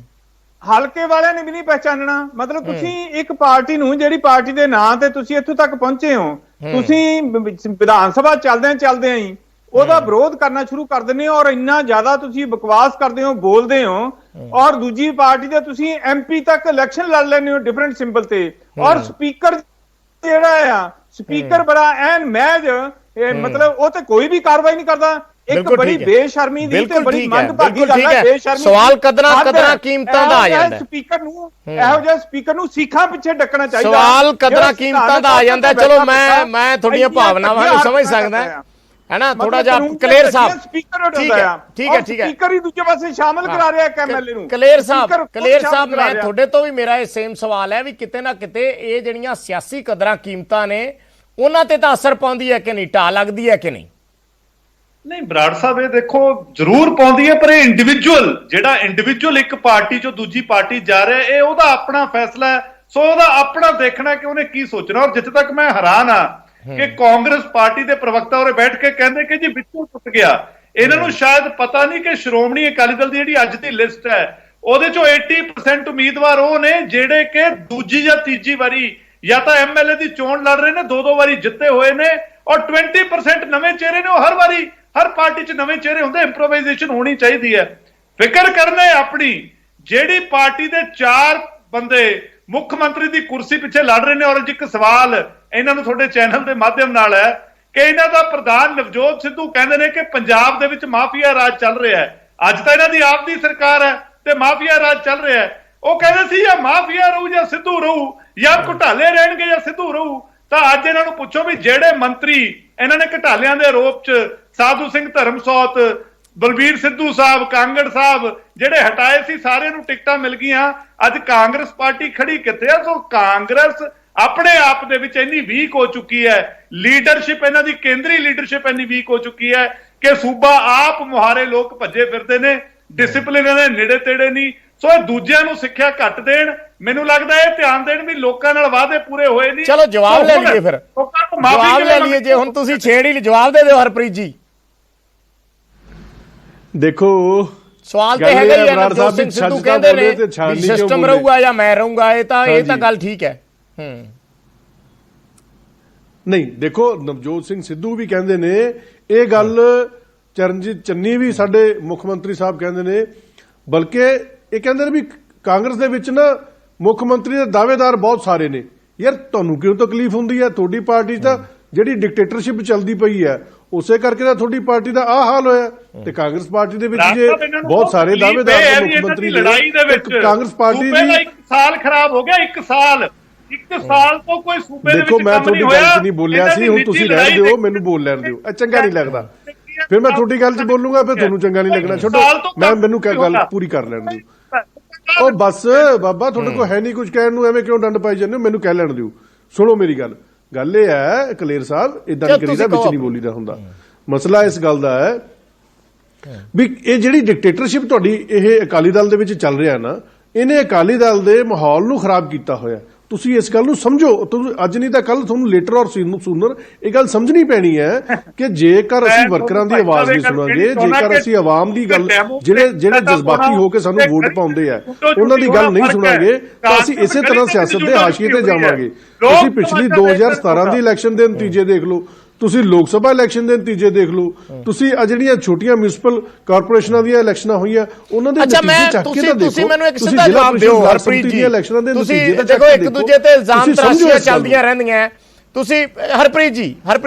ਹਲਕੇ ਵਾਲਿਆਂ ਨੇ ਵੀ ਨਹੀਂ ਪਹਿਚਾਨਣਾ। ਮਤਲਬ ਤੁਸੀਂ ਇੱਕ ਪਾਰਟੀ ਨੂੰ, ਜਿਹੜੀ ਪਾਰਟੀ ਦੇ ਨਾਂ ਤੇ ਤੁਸੀਂ ਇੱਥੋਂ ਤੱਕ ਪਹੁੰਚੇ ਹੋ, ਤੁਸੀਂ ਵਿਧਾਨ ਸਭਾ ਚੱਲਦੇ ਹੀ ਉਹਦਾ ਵਿਰੋਧ ਕਰਨਾ ਸ਼ੁਰੂ ਕਰ ਦਿੰਦੇ ਹੋ, ਔਰ ਇੰਨਾ ਜ਼ਿਆਦਾ ਤੁਸੀਂ ਬਕਵਾਸ ਕਰਦੇ ਹੋ, ਬੋਲਦੇ ਹੋ, ਔਰ ਦੂਜੀ ਪਾਰਟੀ ਦੇ ਤੁਸੀਂ MP ਤੱਕ ਇਲੈਕਸ਼ਨ ਲੜ ਲੈਂਦੇ ਹੋ ਡਿਫਰੈਂਟ ਸਿੰਬਲ ਤੇ, ਔਰ ਸਪੀਕਰ ਜਿਹੜਾ ਆ, ਸਪੀਕਰ ਬੜਾ ਐਨ ਮਹਿਜ, ਮਤਲਬ ਉਹ ਤੇ ਕੋਈ ਵੀ ਕਾਰਵਾਈ ਨਹੀਂ ਕਰਦਾ। ਇੱਕ ਬੜੀ ਬੇਸ਼ਰਮੀ ਦੀ ਤੇ ਬੜੀ ਮੰਦਭਾਗੀ ਗੱਲ ਹੈ। ਬੇਸ਼ਰਮੀ ਸਵਾਲ ਕਦਰਾਂ ਕੀਮਤਾਂ ਦਾ ਆ ਜਾਂਦਾ। ਸਪੀਕਰ ਨੂੰ, ਇਹੋ ਜਿਹੇ ਸਪੀਕਰ ਨੂੰ ਸਿੱਖਾਂ ਪਿੱਛੇ ਡੱਕਣਾ ਚਾਹੀਦਾ। ਸਵਾਲ ਕਦਰਾਂ ਕੀਮਤਾਂ ਦਾ ਆ ਜਾਂਦਾ। ਚਲੋ ਮੈਂ ਤੁਹਾਡੀਆਂ ਭਾਵਨਾਵਾਂ ਨੂੰ ਸਮਝ ਸਕਦਾ, ਹੈ ਨਾ, ਥੋੜਾ ਜਿਹਾ ਕਲੇਰ ਸਾਹਿਬ। ਠੀਕ ਹੈ ਸਪੀਕਰ ਹੀ ਦੂਜੇ ਪਾਸੇ ਸ਼ਾਮਲ ਕਰਾ ਰਿਹਾ ਇੱਕ MLA ਨੂੰ। ਕਲੇਰ ਸਾਹਿਬ ਮੈਂ ਤੁਹਾਡੇ ਤੋਂ ਵੀ ਮੇਰਾ ਇਹ ਸੇਮ ਸਵਾਲ ਹੈ ਵੀ ਕਿਤੇ ਨਾ ਕਿਤੇ ਇਹ ਜਿਹੜੀਆਂ ਸਿਆਸੀ ਕਦਰਾਂ ਕੀਮਤਾਂ ਨੇ ਉਹਨਾਂ ਤੇ ਤਾਂ ਅਸਰ ਪਾਉਂਦੀ ਹੈ ਕਿ ਨਹੀਂ, ਢਾਹ ਲੱਗਦੀ ਹੈ ਕਿ ਨਹੀਂ? ਨਹੀਂ ਬਰਾੜ ਸਾਹਿਬ, ਇਹ ਦੇਖੋ ਜ਼ਰੂਰ ਪਾਉਂਦੀ ਹੈ, ਪਰ ਇਹ ਜਿਹੜਾ ਇੰਡੀਵਿਜੂਅਲ ਇੱਕ ਪਾਰਟੀ ਚੋਂ ਦੂਜੀ ਪਾਰਟੀ ਜਾ ਰਿਹਾ, ਇਹ ਉਹਦਾ ਆਪਣਾ ਫੈਸਲਾ ਹੈ। ਸੋ ਉਹਦਾ ਆਪਣਾ ਦੇਖਣਾ ਕਿ ਉਹਨੇ ਕੀ ਸੋਚਣਾ। ਔਰ ਜਿੱਥੇ ਤੱਕ ਮੈਂ ਹੈਰਾਨ ਆ ਕਿ ਕਾਂਗਰਸ ਪਾਰਟੀ ਦੇ ਪ੍ਰਵਕਤਾ ਉਰੇ ਬੈਠ ਕੇ ਕਹਿੰਦੇ ਕਿ ਜੀ ਵਿੱਚੋਂ ਟੁੱਟ ਗਿਆ। ਇਹਨਾਂ ਨੂੰ ਸ਼ਾਇਦ ਪਤਾ ਨਹੀਂ ਕਿ ਸ਼੍ਰੋਮਣੀ ਅਕਾਲੀ ਦਲ ਦੀ ਜਿਹੜੀ ਅੱਜ ਦੀ ਲਿਸਟ ਹੈ ਉਹਦੇ ਚੋਂ 80% ਉਮੀਦਵਾਰ ਉਹ ਨੇ ਜਿਹੜੇ ਕਿ ਦੂਜੀ ਜਾਂ ਤੀਜੀ ਵਾਰੀ ਜਾਂ ਤਾਂ MLA ਦੀ ਚੋਣ ਲੜ ਰਹੇ ਨੇ, 2-2 ਵਾਰੀ ਜਿੱਤੇ ਹੋਏ ਨੇ, ਔਰ 20% ਨਵੇਂ ਚਿਹਰੇ ਨੇ। ਉਹ ਹਰ ਵਾਰੀ ਹਰ ਪਾਰਟੀ 'ਚ ਨਵੇਂ ਚਿਹਰੇ ਹੁੰਦੇ, ਇੰਪਰੋਵਾਈਜ਼ੇਸ਼ਨ ਹੋਣੀ ਚਾਹੀਦੀ ਹੈ। ਫਿਕਰ ਕਰਨਾ ਹੈ ਆਪਣੀ। ਜਿਹੜੀ ਪਾਰਟੀ ਦੇ 4 ਬੰਦੇ ਮੁੱਖ ਮੰਤਰੀ ਦੀ ਕੁਰਸੀ ਪਿੱਛੇ ਲੜ ਰਹੇ ਨੇ, ਔਰ ਇੱਕ ਸਵਾਲ ਇਹਨਾਂ ਨੂੰ ਤੁਹਾਡੇ ਚੈਨਲ ਦੇ ਮਾਧਿਅਮ ਨਾਲ ਹੈ ਕਿ ਇਹਨਾਂ ਦਾ ਪ੍ਰਧਾਨ ਨਵਜੋਤ ਸਿੱਧੂ ਕਹਿੰਦੇ ਨੇ ਕਿ ਪੰਜਾਬ ਦੇ ਵਿੱਚ ਮਾਫੀਆ ਰਾਜ ਚੱਲ ਰਿਹਾ ਹੈ। ਅੱਜ ਤਾਂ ਇਹਨਾਂ ਦੀ ਆਪ ਦੀ ਸਰਕਾਰ ਹੈ ਤੇ ਮਾਫੀਆ ਰਾਜ ਚੱਲ ਰਿਹਾ ਹੈ। ਉਹ ਕਹਿੰਦੇ ਸੀ ਜਾਂ ਮਾਫੀਆ ਰਹੂ ਜਾਂ ਸਿੱਧੂ ਰਹੂ, ਜਾਂ ਘੁਟਾਲੇ ਰਹਿਣਗੇ ਜਾਂ ਸਿੱਧੂ ਰਹੂ। ਤਾਂ ਅੱਜ ਇਹਨਾਂ ਨੂੰ ਪੁੱਛੋ ਵੀ ਜਿਹੜੇ ਮੰਤਰੀ ਇਹਨਾਂ ਨੇ ਘਟਾਲਿਆਂ ਦੇ ਆਰੋਪ 'ਚ, ਸਾਧੂ ਸਿੰਘ ਧਰਮਸੋਤ, ਬਲਬੀਰ ਸਿੱਧੂ ਸਾਹਿਬ, ਕਾਂਗੜ ਸਾਹਿਬ ਜਿਹੜੇ ਹਟਾਏ ਸੀ, ਸਾਰਿਆਂ ਨੂੰ ਟਿਕਟਾਂ ਮਿਲ ਗਈਆਂ। ਅੱਜ ਕਾਂਗਰਸ ਪਾਰਟੀ ਖੜੀ ਕਿੱਥੇ ਆ? ਸੋ ਕਾਂਗਰਸ ਆਪਣੇ ਆਪ ਦੇ ਵਿੱਚ ਇੰਨੀ ਵੀਕ ਹੋ ਚੁੱਕੀ ਹੈ, ਲੀਡਰਸ਼ਿਪ ਇਹਨਾਂ ਦੀ, ਕੇਂਦਰੀ ਲੀਡਰਸ਼ਿਪ ਇੰਨੀ ਵੀਕ ਹੋ ਚੁੱਕੀ ਹੈ ਕਿ ਸੂਬਾ ਆਪ ਮੁਹਾਰੇ ਲੋਕ ਭੱਜੇ ਫਿਰਦੇ ਨੇ, ਡਿਸਪਲਿਨ ਇਹਨਾਂ ਦੇ ਨੇੜੇ ਤੇੜੇ ਨਹੀਂ। ਸੋ ਇਹ ਦੂਜਿਆਂ ਨੂੰ ਸਿੱਖਿਆ ਘੱਟ ਦੇਣ, ਮੈਨੂੰ ਲੱਗਦਾ ਇਹ ਧਿਆਨ ਦੇਣ ਵੀ ਲੋਕਾਂ ਨਾਲ ਵਾਅਦੇ ਪੂਰੇ ਹੋਏ ਨਹੀਂ। ਚਲੋ ਜਵਾਬ ਲੈ ਲਈਏ ਫਿਰ, ਜਵਾਬ ਲੈ ਲਈਏ। ਜੇ ਹੁਣ ਤੁਸੀਂ ਛੇੜ ਹੀ ਜਵਾਬ ਦੇ ਦਿਓ ਹਰਪ੍ਰੀਤ ਜੀ। ਦੇਖੋ ਸਵਾਲ ਤੇ ਹੈਗਾ ਹੀ ਹੈ, ਨਵਜੋਤ ਸਿੰਘ ਸਿੱਧੂ ਕਹਿੰਦੇ ਨੇ ਵੀ ਸਿਸਟਮ ਰਹੂਗਾ ਜਾਂ ਮੈਂ ਰਹੂੰਗਾ। ਇਹ ਤਾਂ ਗੱਲ ਠੀਕ ਹੈ। ਨਹੀਂ ਦੇਖੋ, ਨਵਜੋਤ ਸਿੰਘ ਸਿੱਧੂ ਵੀ ਕਹਿੰਦੇ ਨੇ ਇਹ ਗੱਲ, ਚਰਨਜੀਤ ਚੰਨੀ ਵੀ ਸਾਡੇ ਮੁੱਖ ਮੰਤਰੀ ਸਾਹਿਬ ਕਹਿੰਦੇ ਨੇ, ਬਲਕਿ ਇਹ ਕਹਿੰਦੇ ਨੇ ਵੀ ਕਾਂਗਰਸ ਦੇ ਵਿੱਚ ਨਾ ਮੁੱਖ ਮੰਤਰੀ ਦੇ ਦਾਅਵੇਦਾਰ ਬਹੁਤ ਸਾਰੇ ਨੇ। ਯਾਰ ਤੁਹਾਨੂੰ ਕਿਉਂ ਤਕਲੀਫ ਹੁੰਦੀ ਹੈ? ਤੁਹਾਡੀ ਪਾਰਟੀ ਤਾਂ ਜਿਹੜੀ ਡਿਕਟੇਟਰਸ਼ਿਪ ਚੱਲਦੀ ਪਈ ਹੈ ਉਸੇ ਕਰਕੇ ਤਾਂ ਤੁਹਾਡੀ ਪਾਰਟੀ ਦਾ ਆਹ ਹਾਲ ਹੋਇਆ। ਤੇ ਕਾਂਗਰਸ ਪਾਰਟੀ ਦੇ ਵਿੱਚ ਜੇ ਬਹੁਤ ਸਾਰੇ ਦਾਅਵੇਦਾਰ ਨੇ ਮੁੱਖ ਮੰਤਰੀ ਲੜਾਈ ਦੇ ਵਿੱਚ, ਕਾਂਗਰਸ ਪਾਰਟੀ ਦੀ 1 ਸਾਲ ਖਰਾਬ ਹੋ ਗਿਆ। 1 ਸਾਲ ਤੋਂ ਕੋਈ ਸੂਬੇ ਦੇ ਵਿੱਚ ਦੇਖੋ, ਮੈਂ ਤੁਹਾਡੀ ਗੱਲ 'ਚ ਨਹੀਂ ਬੋਲਿਆ ਸੀ, ਹੁਣ ਤੁਸੀਂ ਰਹਿਣ ਦਿਓ, ਮੈਨੂੰ ਬੋਲ ਲੈਣ ਦਿਓ। ਚੰਗਾ ਨਹੀਂ ਲੱਗਦਾ, ਫਿਰ ਮੈਂ ਤੁਹਾਡੀ ਗੱਲ 'ਚ ਬੋਲੂੰਗਾ, ਫਿਰ ਤੁਹਾਨੂੰ ਚੰਗਾ ਨਹੀਂ ਲੱਗਣਾ। ਛੱਡੋ, ਮੈਨੂੰ ਗੱਲ ਪੂਰੀ ਕਰ ਲੈਣ ਦਿਓ। ਉਹ ਬਸ ਬਾਬਾ, ਤੁਹਾਡੇ ਕੋਲ ਹੈ ਨਹੀਂ ਕੁਝ ਕਹਿਣ ਨੂੰ, ਐਵੇਂ ਕਿਉਂ ਡੰਡ ਪਾਈ ਜਾਂਦੇ ਹੋ? ਮੈਨੂੰ ਕਹਿ ਲੈਣ ਦਿਓ। ਸੁਣੋ ਮੇਰੀ ਗੱਲ, ਗੱਲ ਇਹ ਹੈ ਕਲੇਰ ਸਾਹਿਬ, ਇਦਾਂ ਨਹੀਂ ਕਰੀਦਾ, ਵਿੱਚ ਨਹੀਂ ਬੋਲੀਦਾ ਹੁੰਦਾ। ਮਸਲਾ ਇਸ ਗੱਲ ਦਾ ਹੈ ਵੀ ਇਹ ਜਿਹੜੀ ਡਿਕਟੇਟਰਸ਼ਿਪ ਤੁਹਾਡੀ ਇਹ ਅਕਾਲੀ ਦਲ ਦੇ ਵਿੱਚ ਚੱਲ ਰਿਹਾ ਨਾ, ਇਹਨੇ ਅਕਾਲੀ ਦਲ ਦੇ ਮਾਹੌਲ ਨੂੰ ਖਰਾਬ ਕੀਤਾ ਹੋਇਆ। ਤੁਸੀਂ ਇਸ ਗੱਲ ਨੂੰ ਸਮਝੋ, ਤੁਸੀਂ ਅੱਜ ਨਹੀਂ ਤਾਂ ਕੱਲ ਤੁਹਾਨੂੰ ਲੇਟਰ ਔਰ ਸੂਨਰ ਇਹ ਗੱਲ ਸਮਝਣੀ ਪੈਣੀ ਹੈ ਕਿ ਜੇਕਰ ਅਸੀਂ ਵਰਕਰਾਂ ਦੀ ਆਵਾਜ਼ ਨਹੀਂ ਸੁਣਾਂਗੇ, ਜੇਕਰ ਅਸੀਂ ਆਵਾਮ ਦੀ ਗੱਲ, ਜਿਹੜੇ ਜਜ਼ਬਾਤੀ ਹੋ ਕੇ ਸਾਨੂੰ ਵੋਟ ਪਾਉਂਦੇ ਆ ਉਹਨਾਂ ਦੀ ਗੱਲ ਨਹੀਂ ਸੁਣਾਂਗੇ, ਤਾਂ ਅਸੀਂ ਇਸੇ ਤਰ੍ਹਾਂ ਸਿਆਸਤ ਦੇ ਹਾਸ਼ੀਏ ਤੇ ਜਾਵਾਂਗੇ। ਤੁਸੀਂ ਪਿਛਲੀ 2017 ਦੀ ਇਲੈਕਸ਼ਨ ਦੇ ਨਤੀਜੇ ਦੇਖ ਲਓ, ਤੁਸੀਂ ਲੋਕ ਸਭਾ ਇਲੈਕਸ਼ਨ ਦੇ ਨਤੀਜੇ ਦੇਖ ਲਓ, ਤੁਸੀਂ ਆ ਜਿਹੜੀਆਂ ਛੋਟੀਆਂ ਮਿਊਨਿਸਪਲ ਕਾਰਪੋਰੇਸ਼ਨਾਂ ਦੀਆਂ ਇਲੈਕਸ਼ਨਾਂ ਹੋਈਆਂ ਉਹਨਾਂ ਦੇ ਨਤੀਜੇ ਚੱਕ ਕੇ ਤਾਂ ਦੇਖੋ। ਤੁਸੀਂ ਮੈਨੂੰ ਇੱਕ ਸਿੱਧਾ ਜਵਾਬ ਦਿਓ ਹਰਪ੍ਰੀਤ ਜੀ, ਤੁਸੀਂ ਦੇਖੋ ਇੱਕ ਦੂਜੇ ਤੇ ਇਲਜ਼ਾਮ ਤਰਾਸ਼ੀਆਂ ਚੱਲਦੀਆਂ ਰਹਿੰਦੀਆਂ। ਤੁਸੀਂ ਹਰਪ੍ਰੀਤ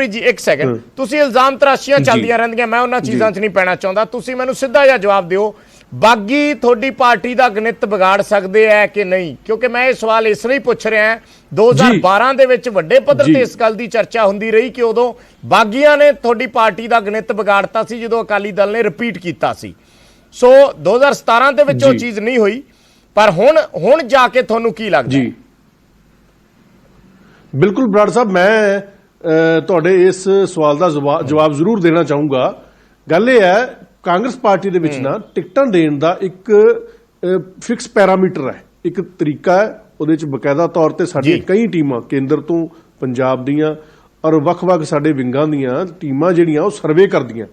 ਜੀ ਇੱਕ ਸੈਕਿੰਡ, ਤੁਸੀਂ ਇਲਜ਼ਾਮ ਤਰਾਸ਼ੀਆਂ ਚੱਲਦੀਆਂ ਰਹਿੰਦੀਆਂ, ਮੈਂ ਉਹਨਾਂ ਚੀਜ਼ਾਂ 'ਚ ਨਹੀਂ ਪੈਣਾ ਚਾਹੁੰਦਾ। ਤੁਸੀਂ ਮੈਨੂੰ ਸਿੱਧਾ ਜਿਹਾ ਜਵਾਬ ਦਿਓ, ਬਾਗੀ ਤੁਹਾਡੀ ਪਾਰਟੀ ਦਾ ਗਣਿਤ ਵਿਗਾੜ ਸਕਦੇ ਹੈ ਕਿ ਨਹੀਂ? ਕਿਉਂਕਿ ਮੈਂ ਇਹ ਸਵਾਲ ਇਸ ਲਈ ਪੁੱਛ ਰਿਹਾ, 2012 ਦੇ ਵਿੱਚ ਵੱਡੇ ਪੱਧਰ ਤੇ ਇਸ ਗੱਲ ਦੀ ਚਰਚਾ ਹੁੰਦੀ ਰਹੀ ਕਿ ਉਦੋਂ ਬਾਗੀਆਂ ਨੇ ਤੁਹਾਡੀ ਪਾਰਟੀ ਦਾ ਗਣਿਤ ਵਿਗਾੜਤਾ ਸੀ ਜਦੋਂ ਅਕਾਲੀ ਦਲ ਨੇ ਰਿਪੀਟ ਕੀਤਾ ਸੀ। ਸੋ 2017 ਦੇ ਵਿੱਚ ਉਹ ਚੀਜ਼ ਨਹੀਂ ਹੋਈ, ਪਰ ਹੁਣ ਜਾ ਕੇ ਤੁਹਾਨੂੰ ਕੀ ਲੱਗਦਾ? ਜੀ ਬਿਲਕੁਲ ਬਰਾੜ ਸਾਹਿਬ, ਮੈਂ ਤੁਹਾਡੇ ਇਸ ਸਵਾਲ ਦਾ ਜਵਾਬ ਜ਼ਰੂਰ ਦੇਣਾ ਚਾਹੂੰਗਾ। ਗੱਲ ਇਹ ਹੈ, ਕਾਂਗਰਸ ਪਾਰਟੀ ਦੇ ਵਿੱਚ ਨਾ ਟਿਕਟਾਂ ਦੇਣ ਦਾ ਇੱਕ ਫਿਕਸ ਪੈਰਾਮੀਟਰ ਹੈ, ਇੱਕ ਤਰੀਕਾ ਹੈ। ਉਹਦੇ ਵਿੱਚ ਬਕਾਇਦਾ ਤੌਰ ਤੇ ਸਾਡੀਆਂ ਕਈ ਟੀਮਾਂ ਕੇਂਦਰ ਤੋਂ ਪੰਜਾਬ ਦੀਆਂ ਔਰ ਵੱਖ-ਵੱਖ ਸਾਡੇ ਵਿੰਗਾਂ ਦੀਆਂ ਟੀਮਾਂ ਜਿਹੜੀਆਂ ਉਹ ਸਰਵੇ ਕਰਦੀਆਂ।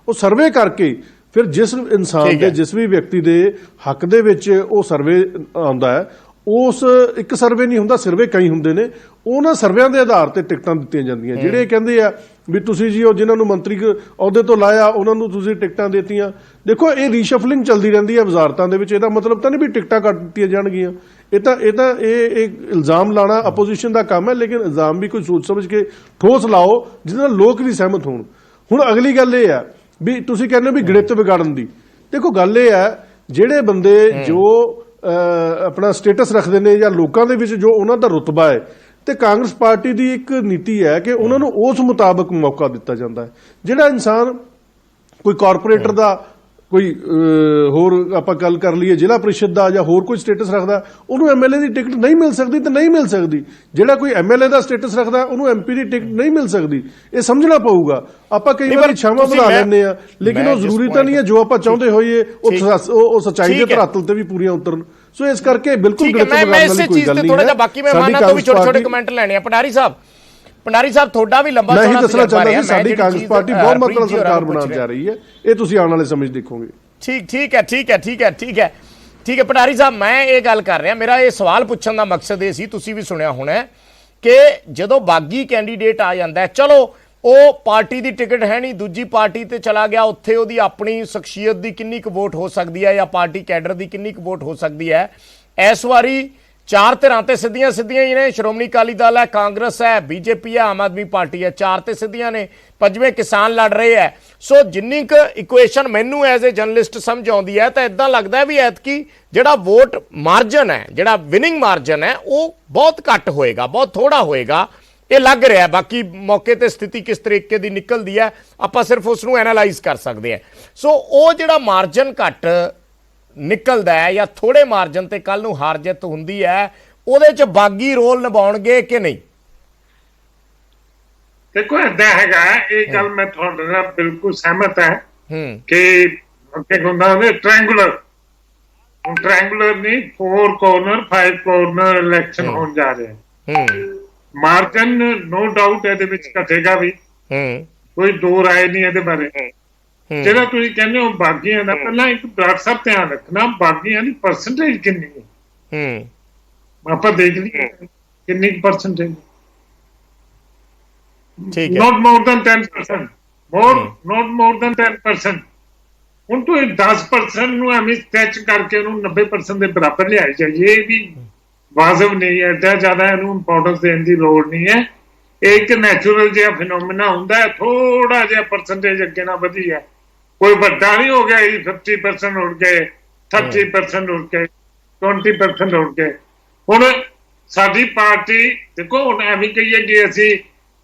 ਉਹ ਸਰਵੇ ਕਰਕੇ ਫਿਰ ਜਿਸ ਇਨਸਾਨ ਦੇ, ਜਿਸ ਵੀ ਵਿਅਕਤੀ ਦੇ ਹੱਕ ਦੇ ਵਿੱਚ ਉਹ ਸਰਵੇ ਆਉਂਦਾ ਹੈ, ਉਸ ਇੱਕ ਸਰਵੇ ਨਹੀਂ ਹੁੰਦਾ, ਸਰਵੇ ਕਈ ਹੁੰਦੇ ਨੇ, ਉਹਨਾਂ ਸਰਵਿਆਂ ਦੇ ਆਧਾਰ ਤੇ ਟਿਕਟਾਂ ਦਿੱਤੀਆਂ ਜਾਂਦੀਆਂ। ਜਿਹੜੇ ਕਹਿੰਦੇ ਆ ਵੀ ਤੁਸੀਂ ਜੀ ਉਹ ਜਿਨ੍ਹਾਂ ਨੂੰ ਮੰਤਰੀ ਅਹੁਦੇ ਤੋਂ ਲਾਇਆ ਉਹਨਾਂ ਨੂੰ ਤੁਸੀਂ ਟਿਕਟਾਂ ਦਿੱਤੀਆਂ, ਦੇਖੋ ਇਹ ਰੀਸ਼ਫਲਿੰਗ ਚੱਲਦੀ ਰਹਿੰਦੀ ਹੈ ਵਜ਼ਾਰਤਾਂ ਦੇ ਵਿੱਚ। ਇਹਦਾ ਮਤਲਬ ਤਾਂ ਨਹੀਂ ਵੀ ਟਿਕਟਾਂ ਕੱਟ ਦਿੱਤੀਆਂ ਜਾਣਗੀਆਂ। ਇਹ ਇਲਜ਼ਾਮ ਲਾਣਾ ਆਪੋਜੀਸ਼ਨ ਦਾ ਕੰਮ ਹੈ, ਲੇਕਿਨ ਇਲਜ਼ਾਮ ਵੀ ਕੋਈ ਸੋਚ ਸਮਝ ਕੇ ਠੋਸ ਲਾਓ ਜਿਹਦੇ ਨਾਲ ਲੋਕ ਵੀ ਸਹਿਮਤ ਹੋਣ। ਹੁਣ ਅਗਲੀ ਗੱਲ ਇਹ ਹੈ ਵੀ ਤੁਸੀਂ ਕਹਿੰਦੇ ਹੋ ਵੀ ਗਣਿਤ ਵਿਗਾੜਨ ਦੀ। ਦੇਖੋ ਗੱਲ ਇਹ ਹੈ, ਜਿਹੜੇ ਬੰਦੇ ਜੋ ਆਪਣਾ ਸਟੇਟਸ ਰੱਖਦੇ ਨੇ ਜਾਂ ਲੋਕਾਂ ਦੇ ਵਿੱਚ ਜੋ ਉਹਨਾਂ ਦਾ ਰੁਤਬਾ ਹੈ, ਤੇ ਕਾਂਗਰਸ ਪਾਰਟੀ ਦੀ ਇੱਕ ਨੀਤੀ ਹੈ ਕਿ ਉਹਨਾਂ ਨੂੰ ਉਸ ਮੁਤਾਬਕ ਮੌਕਾ ਦਿੱਤਾ ਜਾਂਦਾ ਹੈ। ਜਿਹੜਾ ਇਨਸਾਨ ਕੋਈ ਕਾਰਪੋਰੇਟਰ ਦਾ, ਕੋਈ ਹੋਰ ਆਪਾਂ ਗੱਲ ਕਰ ਲਈਏ ਜ਼ਿਲ੍ਹਾ ਪ੍ਰੀਸ਼ਦ ਦਾ ਜਾਂ ਹੋਰ ਕੋਈ ਸਟੇਟਸ ਰੱਖਦਾ, ਉਹਨੂੰ ਐਮਐਲਏ ਦੀ ਟਿਕਟ ਨਹੀਂ ਮਿਲ ਸਕਦੀ ਤੇ ਨਹੀਂ ਮਿਲ ਸਕਦੀ। ਜਿਹੜਾ ਕੋਈ ਐਮਐਲਏ ਦਾ ਸਟੇਟਸ ਰੱਖਦਾ ਉਹਨੂੰ ਐਮਪੀ ਦੀ ਟਿਕਟ ਨਹੀਂ ਮਿਲ ਸਕਦੀ। ਇਹ ਸਮਝਣਾ ਪਊਗਾ। ਆਪਾਂ ਕਈ ਵਾਰ ਇੱਛਾਵਾਂ ਵਧਾ ਲੈਂਦੇ ਆ, ਲੇਕਿਨ ਉਹ ਜ਼ਰੂਰੀ ਤਾਂ ਨਹੀਂ ਹੈ ਜੋ ਆਪਾਂ ਚਾਹੁੰਦੇ ਹੋਈਏ ਉਹ ਸੱਚਾਈ ਦੇ ਧਰਾਤਲ ਤੇ ਵੀ ਪੂਰੀਆਂ ਉਤਰਨ। ਸੋ ਇਸ ਕਰਕੇ ਬਿਲਕੁਲ ਮੈਂ ਇਸੇ ਚੀਜ਼ ਤੇ ਥੋੜਾ ਜਿਹਾ ਬਾਕੀ ਮਹਿਮਾਨਾਂ ਤੋਂ ਵੀ ਛੋਟੇ ਕਮੈਂਟ ਲੈਣੇ ਆ। ਭੰਡਾਰੀ ਸਾਹਿਬ ਤੁਹਾਡਾ ਵੀ ਲੰਬਾ ਚੌੜਾ ਦੱਸਣਾ ਚਾਹੁੰਦਾ ਸੀ, ਸਾਡੀ ਕਾਂਗਰਸ ਪਾਰਟੀ ਬਹੁਤ ਮਤਲਬ ਸਰਕਾਰ ਬਣਾਉਣ ਜਾ ਰਹੀ ਹੈ, ਇਹ ਤੁਸੀਂ ਆਉਣ ਵਾਲੇ ਸਮੇਂ 'ਚ ਦੇਖੋਗੇ। ਠੀਕ ਹੈ ਭੰਡਾਰੀ ਸਾਹਿਬ, ਮੈਂ ਇਹ ਗੱਲ ਕਰ ਰਿਹਾ, ਮੇਰਾ ਇਹ ਸਵਾਲ ਪੁੱਛਣ ਦਾ ਮਕਸਦ ਇਹ ਸੀ, ਤੁਸੀਂ ਵੀ ਸੁਣਿਆ ਹੋਣਾ ਕਿ ਜਦੋਂ ਬਾਗੀ ਕੈਂਡੀਡੇਟ ਆ ਜਾਂਦਾ ਹੈ, ਚਲੋ ਉਹ ਪਾਰਟੀ ਦੀ ਟਿਕਟ ਹੈ ਨਹੀਂ, ਦੂਜੀ ਪਾਰਟੀ ਤੇ ਚਲਾ ਗਿਆ, ਉੱਥੇ ਉਹਦੀ ਆਪਣੀ ਸ਼ਖਸੀਅਤ ਦੀ ਕਿੰਨੀ ਕੁ ਵੋਟ ਹੋ ਸਕਦੀ ਹੈ ਜਾਂ ਪਾਰਟੀ ਕੈਡਰ ਦੀ ਕਿੰਨੀ ਕੁ ਵੋਟ ਹੋ ਸਕਦੀ ਹੈ। ਇਸ ਵਾਰੀ ਚਾਰ ਧਿਰਾਂ ਤੇ ਸਿੱਧੀਆਂ ਹੀ ਨੇ, ਸ਼੍ਰੋਮਣੀ ਅਕਾਲੀ ਦਲ ਹੈ, ਕਾਂਗਰਸ ਹੈ, ਬੀਜੇਪੀ ਹੈ, ਆਮ ਆਦਮੀ ਪਾਰਟੀ ਹੈ, ਚਾਰ ਤੇ ਸਿੱਧੀਆਂ ਨੇ, ਪੰਜਵੇਂ ਕਿਸਾਨ ਲੜ ਰਹੇ ਹੈ। ਸੋ ਜਿੰਨੀ ਕੁ ਇਕੁਏਸ਼ਨ ਮੈਨੂੰ ਐਜ਼ ਏ ਜਰਨਲਿਸਟ ਸਮਝ ਆਉਂਦੀ ਹੈ ਤਾਂ ਇਦਾਂ ਲੱਗਦਾ ਵੀ ਐਤਕੀ ਜਿਹੜਾ ਵੋਟ ਮਾਰਜਨ ਹੈ, ਜਿਹੜਾ ਵਿਨਿੰਗ ਮਾਰਜਨ ਹੈ, ਉਹ ਬਹੁਤ ਘੱਟ ਹੋਏਗਾ, ਬਹੁਤ ਥੋੜਾ ਹੋਏਗਾ, ਇਹ ਲੱਗ ਰਿਹਾ। ਬਾਕੀ ਮੌਕੇ ਤੇ ਸਥਿਤੀ ਕਿਸ ਤਰੀਕੇ ਦੀ ਨਿਕਲਦੀ ਹੈ ਆਪਾਂ ਸਿਰਫ ਉਸ ਨੂੰ ਐਨਾਲਾਈਜ਼ ਕਰ ਸਕਦੇ ਹਾਂ। ਸੋ ਉਹ ਜਿਹੜਾ ਮਾਰਜਨ ਘੱਟ ਨਿਕਲਦਾ ਹੈ ਜਾਂ ਥੋੜੇ ਮਾਰਜਨ ਤੇ ਕੱਲ ਨੂੰ ਹਾਰ ਜਿੱਤ ਹੁੰਦੀ ਹੈ, ਉਹਦੇ ਚ ਬਾਗੀ ਰੋਲ ਨਿਭਾਉਣਗੇ ਕਿ ਨਹੀਂ? ਦੇਖੋ ਏਦਾਂ ਹੈਗਾ, ਇਹ ਗੱਲ ਮੈਂ ਤੁਹਾਡੇ ਨਾਲ ਬਿਲਕੁਲ ਸਹਿਮਤ ਹੈ ਕਿ ਟ੍ਰਾਇੰਗੂਲਰ ਨਹੀਂ, 4 ਕਾਰਨਰ 5 ਕਾਰਨਰ ਇਲੈਕਸ਼ਨ ਹੋਣ ਜਾ ਰਿਹਾ। ਮਾਰਜਨ ਨੋ ਡਾਊਟ ਇਹਦੇ ਵਿੱਚ ਘਟੇਗਾ ਵੀ, ਕੋਈ ਦੋ ਰਾਏ ਨਹੀਂ ਇਹਦੇ ਬਾਰੇ। ਜਿਹੜਾ ਤੁਸੀਂ ਕਹਿੰਦੇ ਹੋ ਬਾਗੀਆਂ ਦਾ, ਪਹਿਲਾਂ ਇੱਕ ਡਾਕਟਰ ਸਾਹਿਬ ਧਿਆਨ ਰੱਖਣਾ, ਬਾਗੀਆਂ ਦੀ ਪਰਸੈਂਟੇਜ ਕਿੰਨੀ ਹੈ ਆਪਾਂ ਦੇਖ ਲਈਏ, ਕਿੰਨੀ percentage? not more than 10%, not more than 10%। ਹੁਣ ਤੁਸੀਂ 10% ਨੂੰ ਐਵੇਂ ਸਟੈਚ ਕਰਕੇ ਉਹਨੂੰ 90% ਦੇ ਬਰਾਬਰ ਲਿਆਈ ਜਾਈਏ, ਇਹ ਵੀ ਵਾਜਬ ਨਹੀਂ ਹੈ। ਐਡਾ ਜ਼ਿਆਦਾ ਇਹਨੂੰ ਇੰਪੋਰਟੈਂਸ ਦੇਣ ਦੀ ਲੋੜ ਨਹੀਂ ਹੈ। ਇਹ ਇੱਕ ਨੈਚੁਰਲ ਜਿਹਾ ਫਿਨੋਮੀਨਾ ਹੁੰਦਾ ਹੈ, ਥੋੜਾ ਜਿਹਾ ਪਰਸੈਂਟੇਜ ਅੱਗੇ ਨਾ ਵਧੀ ਹੈ, ਕੋਈ ਵੱਡਾ ਨਹੀਂ ਹੋ ਗਿਆ। 50% ਉੱਡ ਗਏ, 30% ਉੱਡ ਗਏ, 20% ਉੱਡ ਗਏ। ਹੁਣ ਸਾਡੀ ਪਾਰਟੀ ਦੇਖੋ, ਹੁਣ ਐਵੇਂ ਕਹੀਏ ਕਿ ਅਸੀਂ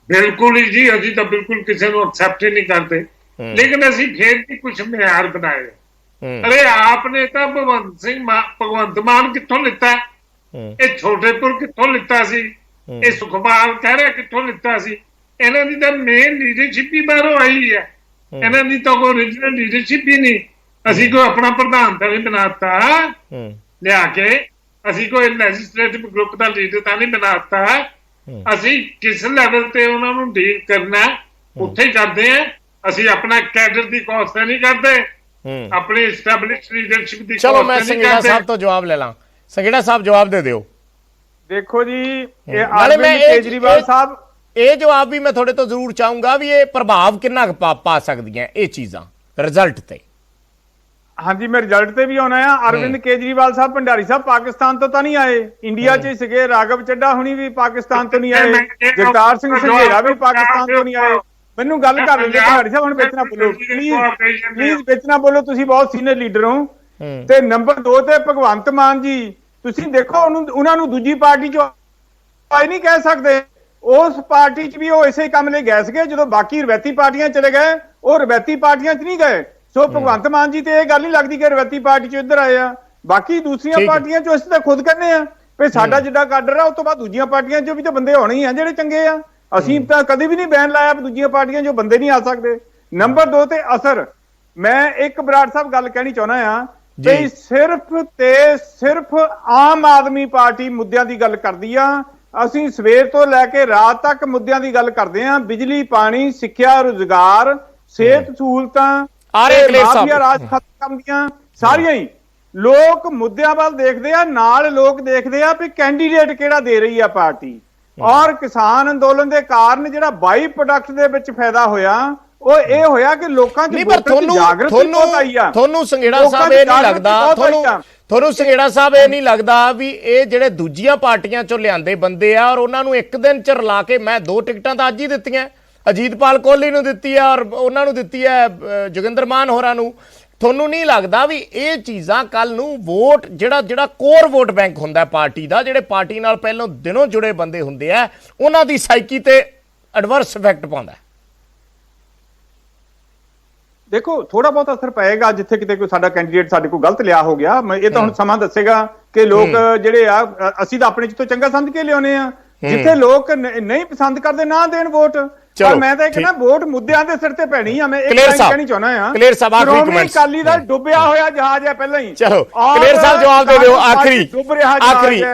ਬਿਲਕੁਲ ਹੀ ਜੀ, ਅਸੀਂ ਤਾਂ ਬਿਲਕੁਲ ਕਿਸੇ ਨੂੰ ਐਕਸੈਪਟ ਹੀ ਨਹੀਂ ਕਰਦੇ, ਲੇਕਿਨ ਅਸੀਂ ਫਿਰ ਵੀ ਕੁਝ ਮਿਆਰ ਬਣਾਏ। ਅਰੇ ਆਪਨੇ ਤਾਂ ਭਗਵੰਤ ਮਾਨ ਕਿੱਥੋਂ ਲਿੱਤਾ? ਇਹ ਛੋਟੇਪੁਰ ਕਿੱਥੋਂ ਲਿੱਤਾ ਸੀ? ਇਹ ਸੁਖਪਾਲ ਕਹਿ ਰਿਹਾ ਕਿੱਥੋਂ ਲਿੱਤਾ ਸੀ। ਇਹਨਾਂ ਦੀ ਤਾਂ ਮੇਨ ਲੀਡਰਸ਼ਿਪ ਹੀ ਬਾਹਰੋਂ ਆਈ ਹੈ, ਇਹਨਾਂ ਦੀ ਤਾਂ ਕੋਈ ਓਰੀਜਨਲ ਲੀਡਰਸ਼ਿਪ ਹੀ ਨਹੀਂ। ਅਸੀਂ ਕੋਈ ਆਪਣਾ ਪ੍ਰਧਾਨ ਤਾਂ ਨਹੀਂ ਬਣਾਤਾ ਲਿਆ ਕੇ, ਅਸੀਂ ਕੋਈ ਲੈਜਿਸਲੇਟਿਵ ਗਰੁੱਪ ਦਾ ਲੀਡਰ ਤਾਂ ਨਹੀਂ ਬਣਾਤਾ। ਅਸੀਂ ਕਿਸ ਲੈਵਲ ਤੇ ਉਹਨਾਂ ਨੂੰ ਡੀਲ ਕਰਨਾ ਉੱਥੇ ਹੀ ਕਰਦੇ ਆ। ਅਸੀਂ ਆਪਣਾ ਕੈਡਰ ਦੀ ਕੋਸਟ ਨਹੀਂ ਕਰਦੇ, ਆਪਣੀ ਐਸਟੈਬਲਿਸ਼ ਲੀਡਰਸ਼ਿਪ ਦੀ। ਚਲੋ ਮੈਂ ਸੰਘੇੜਾ ਸਾਹਿਬ ਤੋਂ ਜਵਾਬ ਲੈ ਲਾਂ। ਸੰਘੇੜਾ ਸਾਹਿਬ ਜਵਾਬ ਦੇ ਦਿਓ। ਦੇਖੋ ਜੀ, ਇਹ ਅਰਵਿੰਦ ਕੇਜਰੀਵਾਲ ਸਾਹਿਬ, ਇਹ ਜਵਾਬ ਵੀ ਮੈਂ ਤੁਹਾਡੇ ਤੋਂ ਜ਼ਰੂਰ ਚਾਹੂੰਗਾ ਵੀ ਇਹ ਪ੍ਰਭਾਵ ਕਿੰਨਾ ਪਾ ਸਕਦੀਆਂ ਇਹ ਚੀਜ਼ਾਂ ਰਿਜ਼ਲਟ ਤੇ। ਹਾਂਜੀ, ਮੈਂ ਰਿਜ਼ਲਟ ਤੇ ਵੀ ਆਉਣਾ ਆ। ਅਰਵਿੰਦ ਕੇਜਰੀਵਾਲ ਸਾਹਿਬ, ਭੰਡਾਰੀ ਸਾਹਿਬ ਪਾਕਿਸਤਾਨ ਤੋਂ ਤਾਂ ਨਹੀਂ ਆਏ, ਇੰਡੀਆ 'ਚ ਹੀ ਸੀਗੇ। ਰਾਘਵ ਚੱਡਾ ਹੁਣੀ ਵੀ ਪਾਕਿਸਤਾਨ ਤੋਂ ਨਹੀਂ ਆਏ, ਜਗਤਾਰ ਸਿੰਘ ਸੰਘੇੜਾ ਵੀ ਪਾਕਿਸਤਾਨ ਤੋਂ ਨਹੀਂ ਆਏ। ਮੈਨੂੰ ਗੱਲ ਕਰ ਲੈਂਦੇ ਭੰਡਾਰੀ ਸਾਹਿਬ, ਹੁਣ ਵਿੱਚ ਨਾ ਬੋਲੋ ਪਲੀਜ਼, ਵਿੱਚ ਨਾ ਬੋਲੋ, ਤੁਸੀਂ ਬਹੁਤ ਸੀਨੀਅਰ ਲੀਡਰ ਹੋ। ਤੇ ਨੰਬਰ 2 ਤੇ ਭਗਵੰਤ ਮਾਨ ਜੀ, ਤੁਸੀਂ ਦੇਖੋ ਉਹਨਾਂ ਨੂੰ ਦੂਜੀ ਪਾਰਟੀ 'ਚ ਆਏ ਨਹੀਂ ਕਹਿ ਸਕਦੇ। ਉਸ ਪਾਰਟੀ 'ਚ ਵੀ ਉਹ ਇਸੇ ਕੰਮ ਲਈ ਗਏ ਸੀਗੇ, ਜਦੋਂ ਬਾਕੀ ਰਵੈਤੀ ਪਾਰਟੀਆਂ ਚਲੇ ਗਏ ਉਹ ਰਵੈਤੀ ਪਾਰਟੀਆਂ 'ਚ ਨਹੀਂ ਗਏ। ਸੋ ਭਗਵੰਤ ਮਾਨ ਜੀ ਤੇ ਇਹ ਗੱਲ ਨਹੀਂ ਲੱਗਦੀ ਕਿ ਰਵੈਤੀ ਪਾਰਟੀ 'ਚ ਇੱਧਰ ਆਏ ਆ। ਬਾਕੀ ਦੂਸਰੀਆਂ ਪਾਰਟੀਆਂ 'ਚ ਅਸੀਂ ਤਾਂ ਖੁਦ ਕਹਿੰਦੇ ਆ ਵੀ ਸਾਡਾ ਜਿੱਡਾ ਕਾਡਰ ਆ, ਉਸ ਤੋਂ ਬਾਅਦ ਦੂਜੀਆਂ ਪਾਰਟੀਆਂ 'ਚ ਵੀ ਤਾਂ ਬੰਦੇ ਹੋਣੇ ਹੀ ਆ ਜਿਹੜੇ ਚੰਗੇ ਆ। ਅਸੀਂ ਤਾਂ ਕਦੇ ਵੀ ਨਹੀਂ ਬੈਨ ਲਾਇਆ ਦੂਜੀਆਂ ਪਾਰਟੀਆਂ 'ਚੋਂ ਬੰਦੇ ਨਹੀਂ ਆ ਸਕਦੇ। ਨੰਬਰ 2 ਤੇ ਅਸਰ, ਮੈਂ ਇੱਕ ਬਰਾੜ ਸਾਹਿਬ ਗੱਲ ਕਹਿਣੀ ਚਾਹੁੰਦਾ ਆ ਕਿ ਸਿਰਫ ਆਮ ਆਦਮੀ ਪਾਰਟੀ ਮੁੱਦਿਆਂ ਦੀ ਗੱਲ ਕਰਦੀ ਆ। ਅਸੀਂ ਸਵੇਰ ਤੋਂ ਲੈ ਕੇ ਰਾਤ ਤੱਕ ਮੁੱਦਿਆਂ ਦੀ ਗੱਲ ਕਰਦੇ ਆ। ਬਿਜਲੀ, ਪਾਣੀ, ਸਿੱਖਿਆ, ਰੁਜ਼ਗਾਰ, ਸਿਹਤ ਸਹੂਲਤਾਂ, ਮਾਫੀਆ ਰਾਜ ਖਤਮ ਦੀਆਂ ਸਾਰੀਆਂ ਹੀ ਲੋਕ ਮੁੱਦਿਆਂ ਵੱਲ ਦੇਖਦੇ ਆ। ਨਾਲ ਲੋਕ ਦੇਖਦੇ ਆ ਵੀ ਕੈਂਡੀਡੇਟ ਕਿਹੜਾ ਦੇ ਰਹੀ ਆ ਪਾਰਟੀ। ਔਰ ਕਿਸਾਨ ਅੰਦੋਲਨ ਦੇ ਕਾਰਨ ਜਿਹੜਾ ਬਾਈ ਪ੍ਰੋਡਕਟ ਦੇ ਵਿੱਚ ਫਾਇਦਾ ਹੋਇਆ ਉਹ ਇਹ ਹੋਇਆ ਕਿ ਲੋਕਾਂ 'ਚ ਜਾਗਰਤੀ ਬਹੁਤ ਆਈ ਆ। ਤੁਹਾਨੂੰ ਸੰਘੇੜਾ ਸਾਹਿਬ ਇਹ ਨਹੀਂ ਲੱਗਦਾ, ਤੁਹਾਨੂੰ ਸੰਘੇੜਾ ਸਾਹਿਬ ਇਹ ਨਹੀਂ ਲੱਗਦਾ ਵੀ ਇਹ ਜਿਹੜੇ ਦੂਜੀਆਂ ਪਾਰਟੀਆਂ 'ਚੋਂ ਲਿਆਂਦੇ ਬੰਦੇ ਆ ਔਰ ਉਹਨਾਂ ਨੂੰ ਇੱਕ ਦਿਨ 'ਚ ਰਲਾ ਕੇ, ਮੈਂ 2 ਟਿਕਟਾਂ ਤਾਂ ਅੱਜ ਹੀ ਦਿੱਤੀਆਂ, ਅਜੀਤਪਾਲ ਕੋਹਲੀ ਨੂੰ ਦਿੱਤੀ ਆ ਔਰ ਉਹਨਾਂ ਨੂੰ ਦਿੱਤੀ ਹੈ ਜੋਗਿੰਦਰ ਮਾਨ ਹੋਰਾਂ ਨੂੰ। ਤੁਹਾਨੂੰ ਨਹੀਂ ਲੱਗਦਾ ਵੀ ਇਹ ਚੀਜ਼ਾਂ ਕੱਲ ਨੂੰ ਵੋਟ ਜਿਹੜਾ ਕੋਰ ਵੋਟ ਬੈਂਕ ਹੁੰਦਾ ਪਾਰਟੀ ਦਾ, ਜਿਹੜੇ ਪਾਰਟੀ ਨਾਲ ਪਹਿਲਾਂ ਦਿਨੋਂ ਜੁੜੇ ਬੰਦੇ ਹੁੰਦੇ ਆ, ਉਹਨਾਂ ਦੀ ਸਾਈਕੀ ਤੇ ਐਡਵਰਸ ਇਫੈਕਟ ਪਾਉਂਦਾ? ਦੇਖੋ, ਥੋੜਾ ਬਹੁਤ ਅਸਰ ਪਏਗਾ ਜਿੱਥੇ ਕਿਤੇ ਕੋਈ ਸਾਡਾ ਕੈਂਡੀਡੇਟ ਸਾਡੇ ਕੋਲ ਗਲਤ ਲਿਆ ਹੋ ਗਿਆ। ਇਹ ਤਾਂ ਹੁਣ ਸਮਾਂ ਦੱਸੇਗਾ ਕਿ ਲੋਕ ਜਿਹੜੇ ਆ, ਅਸੀਂ ਤਾਂ ਆਪਣੇ ਤੋਂ ਚੰਗਾ ਸਮਝ ਕੇ ਲਿਆਉਨੇ ਆ। ਜਿੱਥੇ ਲੋਕ ਨਹੀਂ ਪਸੰਦ ਕਰਦੇ ਨਾ ਦੇਣ ਵੋਟ। ਪਰ ਮੈਂ ਤਾਂ ਇਹ ਕਹਿੰਦਾ ਵੋਟ ਮੁੱਦਿਆਂ ਦੇ ਸਿਰ ਤੇ ਪੈਣੀ ਆ। ਮੈਂ ਇੱਕ ਗੱਲ ਕਹਿਣੀ ਚਾਹੁੰਦਾ ਆ, ਸ਼੍ਰੋਮਣੀ ਅਕਾਲੀ ਦਲ ਡੁੱਬਿਆ ਹੋਇਆ ਜਹਾਜ਼ ਹੈ ਪਹਿਲਾਂ ਹੀ। ਚਲੋ ਕਲੇਰ ਸਾਹਿਬ ਜਵਾਬ ਦੇ ਦਿਓ।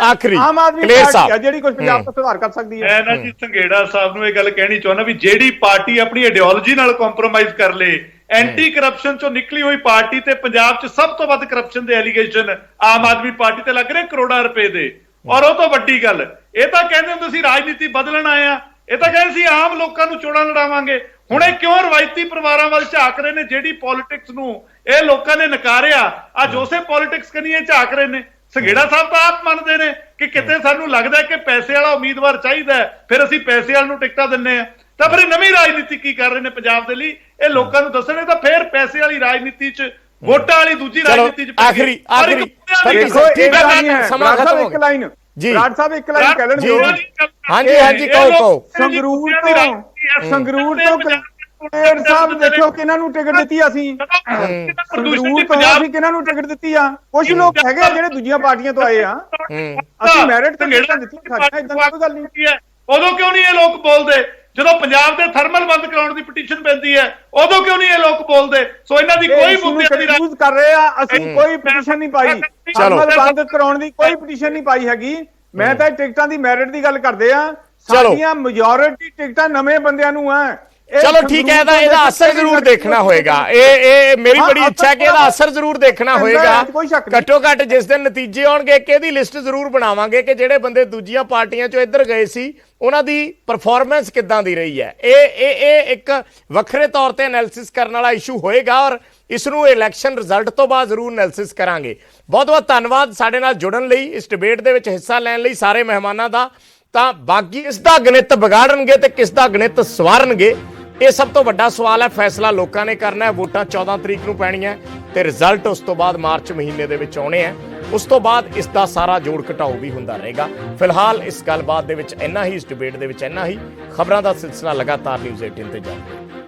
ਆਖਰੀ ਆਮ ਆਦਮੀ ਪਾਰਟੀ ਜਿਹੜੀ ਕੁਝ ਪੰਜਾਬ ਦਾ ਸੁਧਾਰ ਕਰ ਸਕਦੀ ਹੈ। ਮੈਂ ਨਾ ਜੀ ਸੰਘੇੜਾ ਸਾਹਿਬ ਨੂੰ ਇਹ ਗੱਲ ਕਹਿਣੀ ਚਾਹੁੰਦਾ ਵੀ ਜਿਹੜੀ ਪਾਰਟੀ ਆਪਣੀ ਆਈਡੀਓਲੋਜੀ ਨਾਲ ਕੰਪਰੋਮਾਈਜ਼ ਕਰ ਲੇ, ਐਂਟੀ ਕਰਪਸ਼ਨ ਚੋਂ ਨਿਕਲੀ ਹੋਈ ਪਾਰਟੀ ਤੇ ਪੰਜਾਬ 'ਚ ਸਭ ਤੋਂ ਵੱਧ ਕਰਪਸ਼ਨ ਦੇ ਐਲੀਗੇਸ਼ਨ ਆਮ ਆਦਮੀ ਪਾਰਟੀ ਤੇ ਲੱਗ ਰਹੇ ਕਰੋੜਾਂ ਰੁਪਏ ਦੇ। ਔਰ ਉਹ ਤੋਂ ਵੱਡੀ ਗੱਲ, ਇਹ ਤਾਂ ਕਹਿੰਦੇ ਹੁੰਦੇ ਸੀ ਰਾਜਨੀਤੀ ਬਦਲਣ ਆਏ ਆ, ਇਹ ਤਾਂ ਕਹਿੰਦੇ ਸੀ ਆਮ ਲੋਕਾਂ ਨੂੰ ਚੋਣਾਂ ਲੜਾਵਾਂਗੇ। ਹੁਣ ਇਹ ਕਿਉਂ ਰਵਾਇਤੀ ਪਰਿਵਾਰਾਂ ਵੱਲ ਝਾਕ ਰਹੇ ਨੇ? ਜਿਹੜੀ ਪੋਲਿਟਿਕਸ ਨੂੰ ਇਹ ਲੋਕਾਂ ਨੇ ਨਕਾਰਿਆ, ਅੱਜ ਉਸੇ ਪੋਲਿਟਿਕਸ ਕਨੀਏ ਝਾਕ ਰਹੇ ਨੇ। ਸੰਘੇੜਾ ਸਾਹਿਬ ਤਾਂ ਆਪ ਮੰਨਦੇ ਨੇ ਕਿ ਕਿਤੇ ਸਾਨੂੰ ਲੱਗਦਾ ਕਿ ਪੈਸੇ ਵਾਲਾ ਉਮੀਦਵਾਰ ਚਾਹੀਦਾ, ਫਿਰ ਅਸੀਂ ਪੈਸੇ ਵਾਲ ਨੂੰ ਟਿਕਟਾਂ ਦਿੰਨੇ ਆ। ਤਾਂ ਫਿਰ ਨਵੀਂ ਰਾਜਨੀਤੀ ਕੀ ਕਰ ਰਹੇ ਨੇ ਪੰਜਾਬ ਦੇ ਲਈ, ਇਹ ਲੋਕਾਂ ਨੂੰ ਦੱਸਣੇ। ਤਾਂ ਫਿਰ ਪੈਸੇ ਵਾਲੀ ਰਾਜਨੀਤੀ 'ਚ, ਵੋਟਾਂ ਵਾਲੀ ਦੂਜੀ ਰਾਜਨੀਤੀ 'ਚ ਆਖਰੀ ਦੇਖੋ ਇਹ ਗੱਲ ਨਹੀਂ ਹੈ। ਸਮਾਂ ਖਤਮ ਹੋ ਇੱਕ ਲਾਈਨ ਜੀ, ਬਰਾੜ ਸਾਹਿਬ ਇੱਕ ਲਾਈਨ ਕਹਿ ਲੈਣ ਦਿਓ। ਹਾਂਜੀ ਕਹੋ। ਸੰਗਰੂਰ ਤੋਂ ਕਲੇਰ ਸਾਹਿਬ ਦੇਖੋ ਕਿਹਨਾਂ ਨੂੰ ਟਿਕਟ ਦਿੱਤੀ ਅਸੀਂ। ਸੰਗਰੂਰ ਤੋਂ ਅਸੀਂ ਕਿਹਨਾਂ ਨੂੰ ਟਿਕਟ ਦਿੱਤੀ ਆ? ਕੁਝ ਲੋਕ ਹੈਗੇ ਜਿਹੜੇ ਦੂਜੀਆਂ ਪਾਰਟੀਆਂ ਤੋਂ ਆਏ ਆ। ਅਸੀਂ ਮੈਰਿਟ ਤੇ ਟਿਕਟਾਂ ਦਿੱਤੀਆਂ, ਸਾਡਾ ਇਦਾਂ ਦੀ ਕੋਈ ਗੱਲ ਨਹੀਂ। ਉਦੋਂ ਕਿਉਂ ਨਹੀਂ ਇਹ ਲੋਕ ਬੋਲਦੇ? ਜਦੋਂ ਪੰਜਾਬ ਦੇ ਥਰਮਲ ਬੰਦ ਕਰਾਉਣ ਦੀ ਪਟੀਸ਼ਨ ਪੈਂਦੀ ਹੈ, ਉਦੋਂ ਕਿਉਂ ਨਹੀਂ ਇਹ ਲੋਕ ਬੋਲਦੇ? ਸੋ ਇਹਨਾਂ ਦੀ ਕੋਈ ਮੁੱਦਿਆਂ ਦੀ ਯੂਜ਼ ਕਰ ਰਹੇ ਆ। ਅਸੀਂ ਕੋਈ ਪਟੀਸ਼ਨ ਨਹੀਂ ਪਾਈ, ਥਰਮਲ ਬੰਦ ਕਰਾਉਣ ਦੀ ਕੋਈ ਪਟੀਸ਼ਨ ਨਹੀਂ ਪਾਈ ਹੈਗੀ। ਮੈਂ ਤਾਂ ਟਿਕਟਾਂ ਦੀ ਮੈਰਿਟ ਦੀ ਗੱਲ ਕਰਦੇ ਆ। ਸਾਡੀਆਂ ਮੈਜੋਰਿਟੀ ਟਿਕਟਾਂ ਨਵੇਂ ਬੰਦਿਆਂ ਨੂੰ ਆ। ਚਲੋ ਠੀਕ ਹੈ, ਇਹਦਾ ਅਸਰ ਜ਼ਰੂਰ ਦੇਖਣਾ ਹੋਏਗਾ। ਇਹ ਮੇਰੀ ਬੜੀ ਇੱਛਾ ਹੈ ਕਿ ਇਹਦਾ ਅਸਰ ਜ਼ਰੂਰ ਦੇਖਣਾ ਹੋਏਗਾ। ਘੱਟੋ ਘੱਟ ਜਿਸ ਦਿਨ ਨਤੀਜੇ ਆਉਣਗੇ ਕਿ ਇਹਦੀ ਲਿਸਟ ਜ਼ਰੂਰ ਬਣਾਵਾਂਗੇ ਕਿ ਜਿਹੜੇ ਬੰਦੇ ਦੂਜੀਆਂ ਪਾਰਟੀਆਂ ਚੋਂ ਇੱਧਰ ਗਏ ਸੀ ਉਹਨਾਂ ਦੀ ਪਰਫਾਰਮੈਂਸ ਕਿੱਦਾਂ ਦੀ ਰਹੀ ਹੈ। ਇਹ ਇੱਕ ਵੱਖਰੇ ਤੌਰ ਤੇ ਐਨਾਲਿਸਿਸ ਕਰਨ ਵਾਲਾ ਇਸ਼ੂ ਹੋਏਗਾ ਔਰ ਇਸ ਨੂੰ ਇਲੈਕਸ਼ਨ ਰਿਜ਼ਲਟ ਤੋਂ ਬਾਅਦ ਜ਼ਰੂਰ ਐਨਾਲਿਸਿਸ ਕਰਾਂਗੇ। ਬਹੁਤ ਬਹੁਤ ਧੰਨਵਾਦ ਸਾਡੇ ਨਾਲ ਜੁੜਨ ਲਈ, ਇਸ ਡਿਬੇਟ ਦੇ ਵਿੱਚ ਹਿੱਸਾ ਲੈਣ ਲਈ ਸਾਰੇ ਮਹਿਮਾਨਾਂ ਦਾ। ਤਾਂ ਬਾਕੀ ਕਿਸ ਦਾ ਗਣਿਤ ਵਿਗਾੜਨਗੇ ਤੇ ਕਿਸ ਦਾ ਗਣਿਤ ਸਵਾਰਨਗੇ, ਇਹ ਸਭ ਤੋਂ ਵੱਡਾ ਸਵਾਲ ਹੈ। ਫੈਸਲਾ ਲੋਕਾਂ ਨੇ ਕਰਨਾ ਹੈ। ਵੋਟਾਂ 14 ਤਰੀਕ ਨੂੰ ਪੈਣੀਆਂ ਤੇ ਰਿਜ਼ਲਟ ਉਸ ਤੋਂ ਬਾਅਦ ਮਾਰਚ ਮਹੀਨੇ ਦੇ ਵਿੱਚ ਆਉਣੇ ਆ। ਉਸ ਤੋਂ ਬਾਅਦ ਇਸ ਦਾ ਸਾਰਾ ਜੋੜ ਘਟਾਓ ਵੀ ਹੁੰਦਾ ਰਹੇਗਾ। ਫਿਲਹਾਲ ਇਸ ਗੱਲਬਾਤ ਦੇ ਵਿੱਚ ਇੰਨਾ ਹੀ, ਇਸ ਡਿਬੇਟ ਦੇ ਵਿੱਚ ਇੰਨਾ ਹੀ। ਖਬਰਾਂ ਦਾ ਸਿਲਸਿਲਾ ਲਗਾਤਾਰ ਨਿਊਜ਼ 18 ਤੇ ਜਾਰੀ ਹੈ।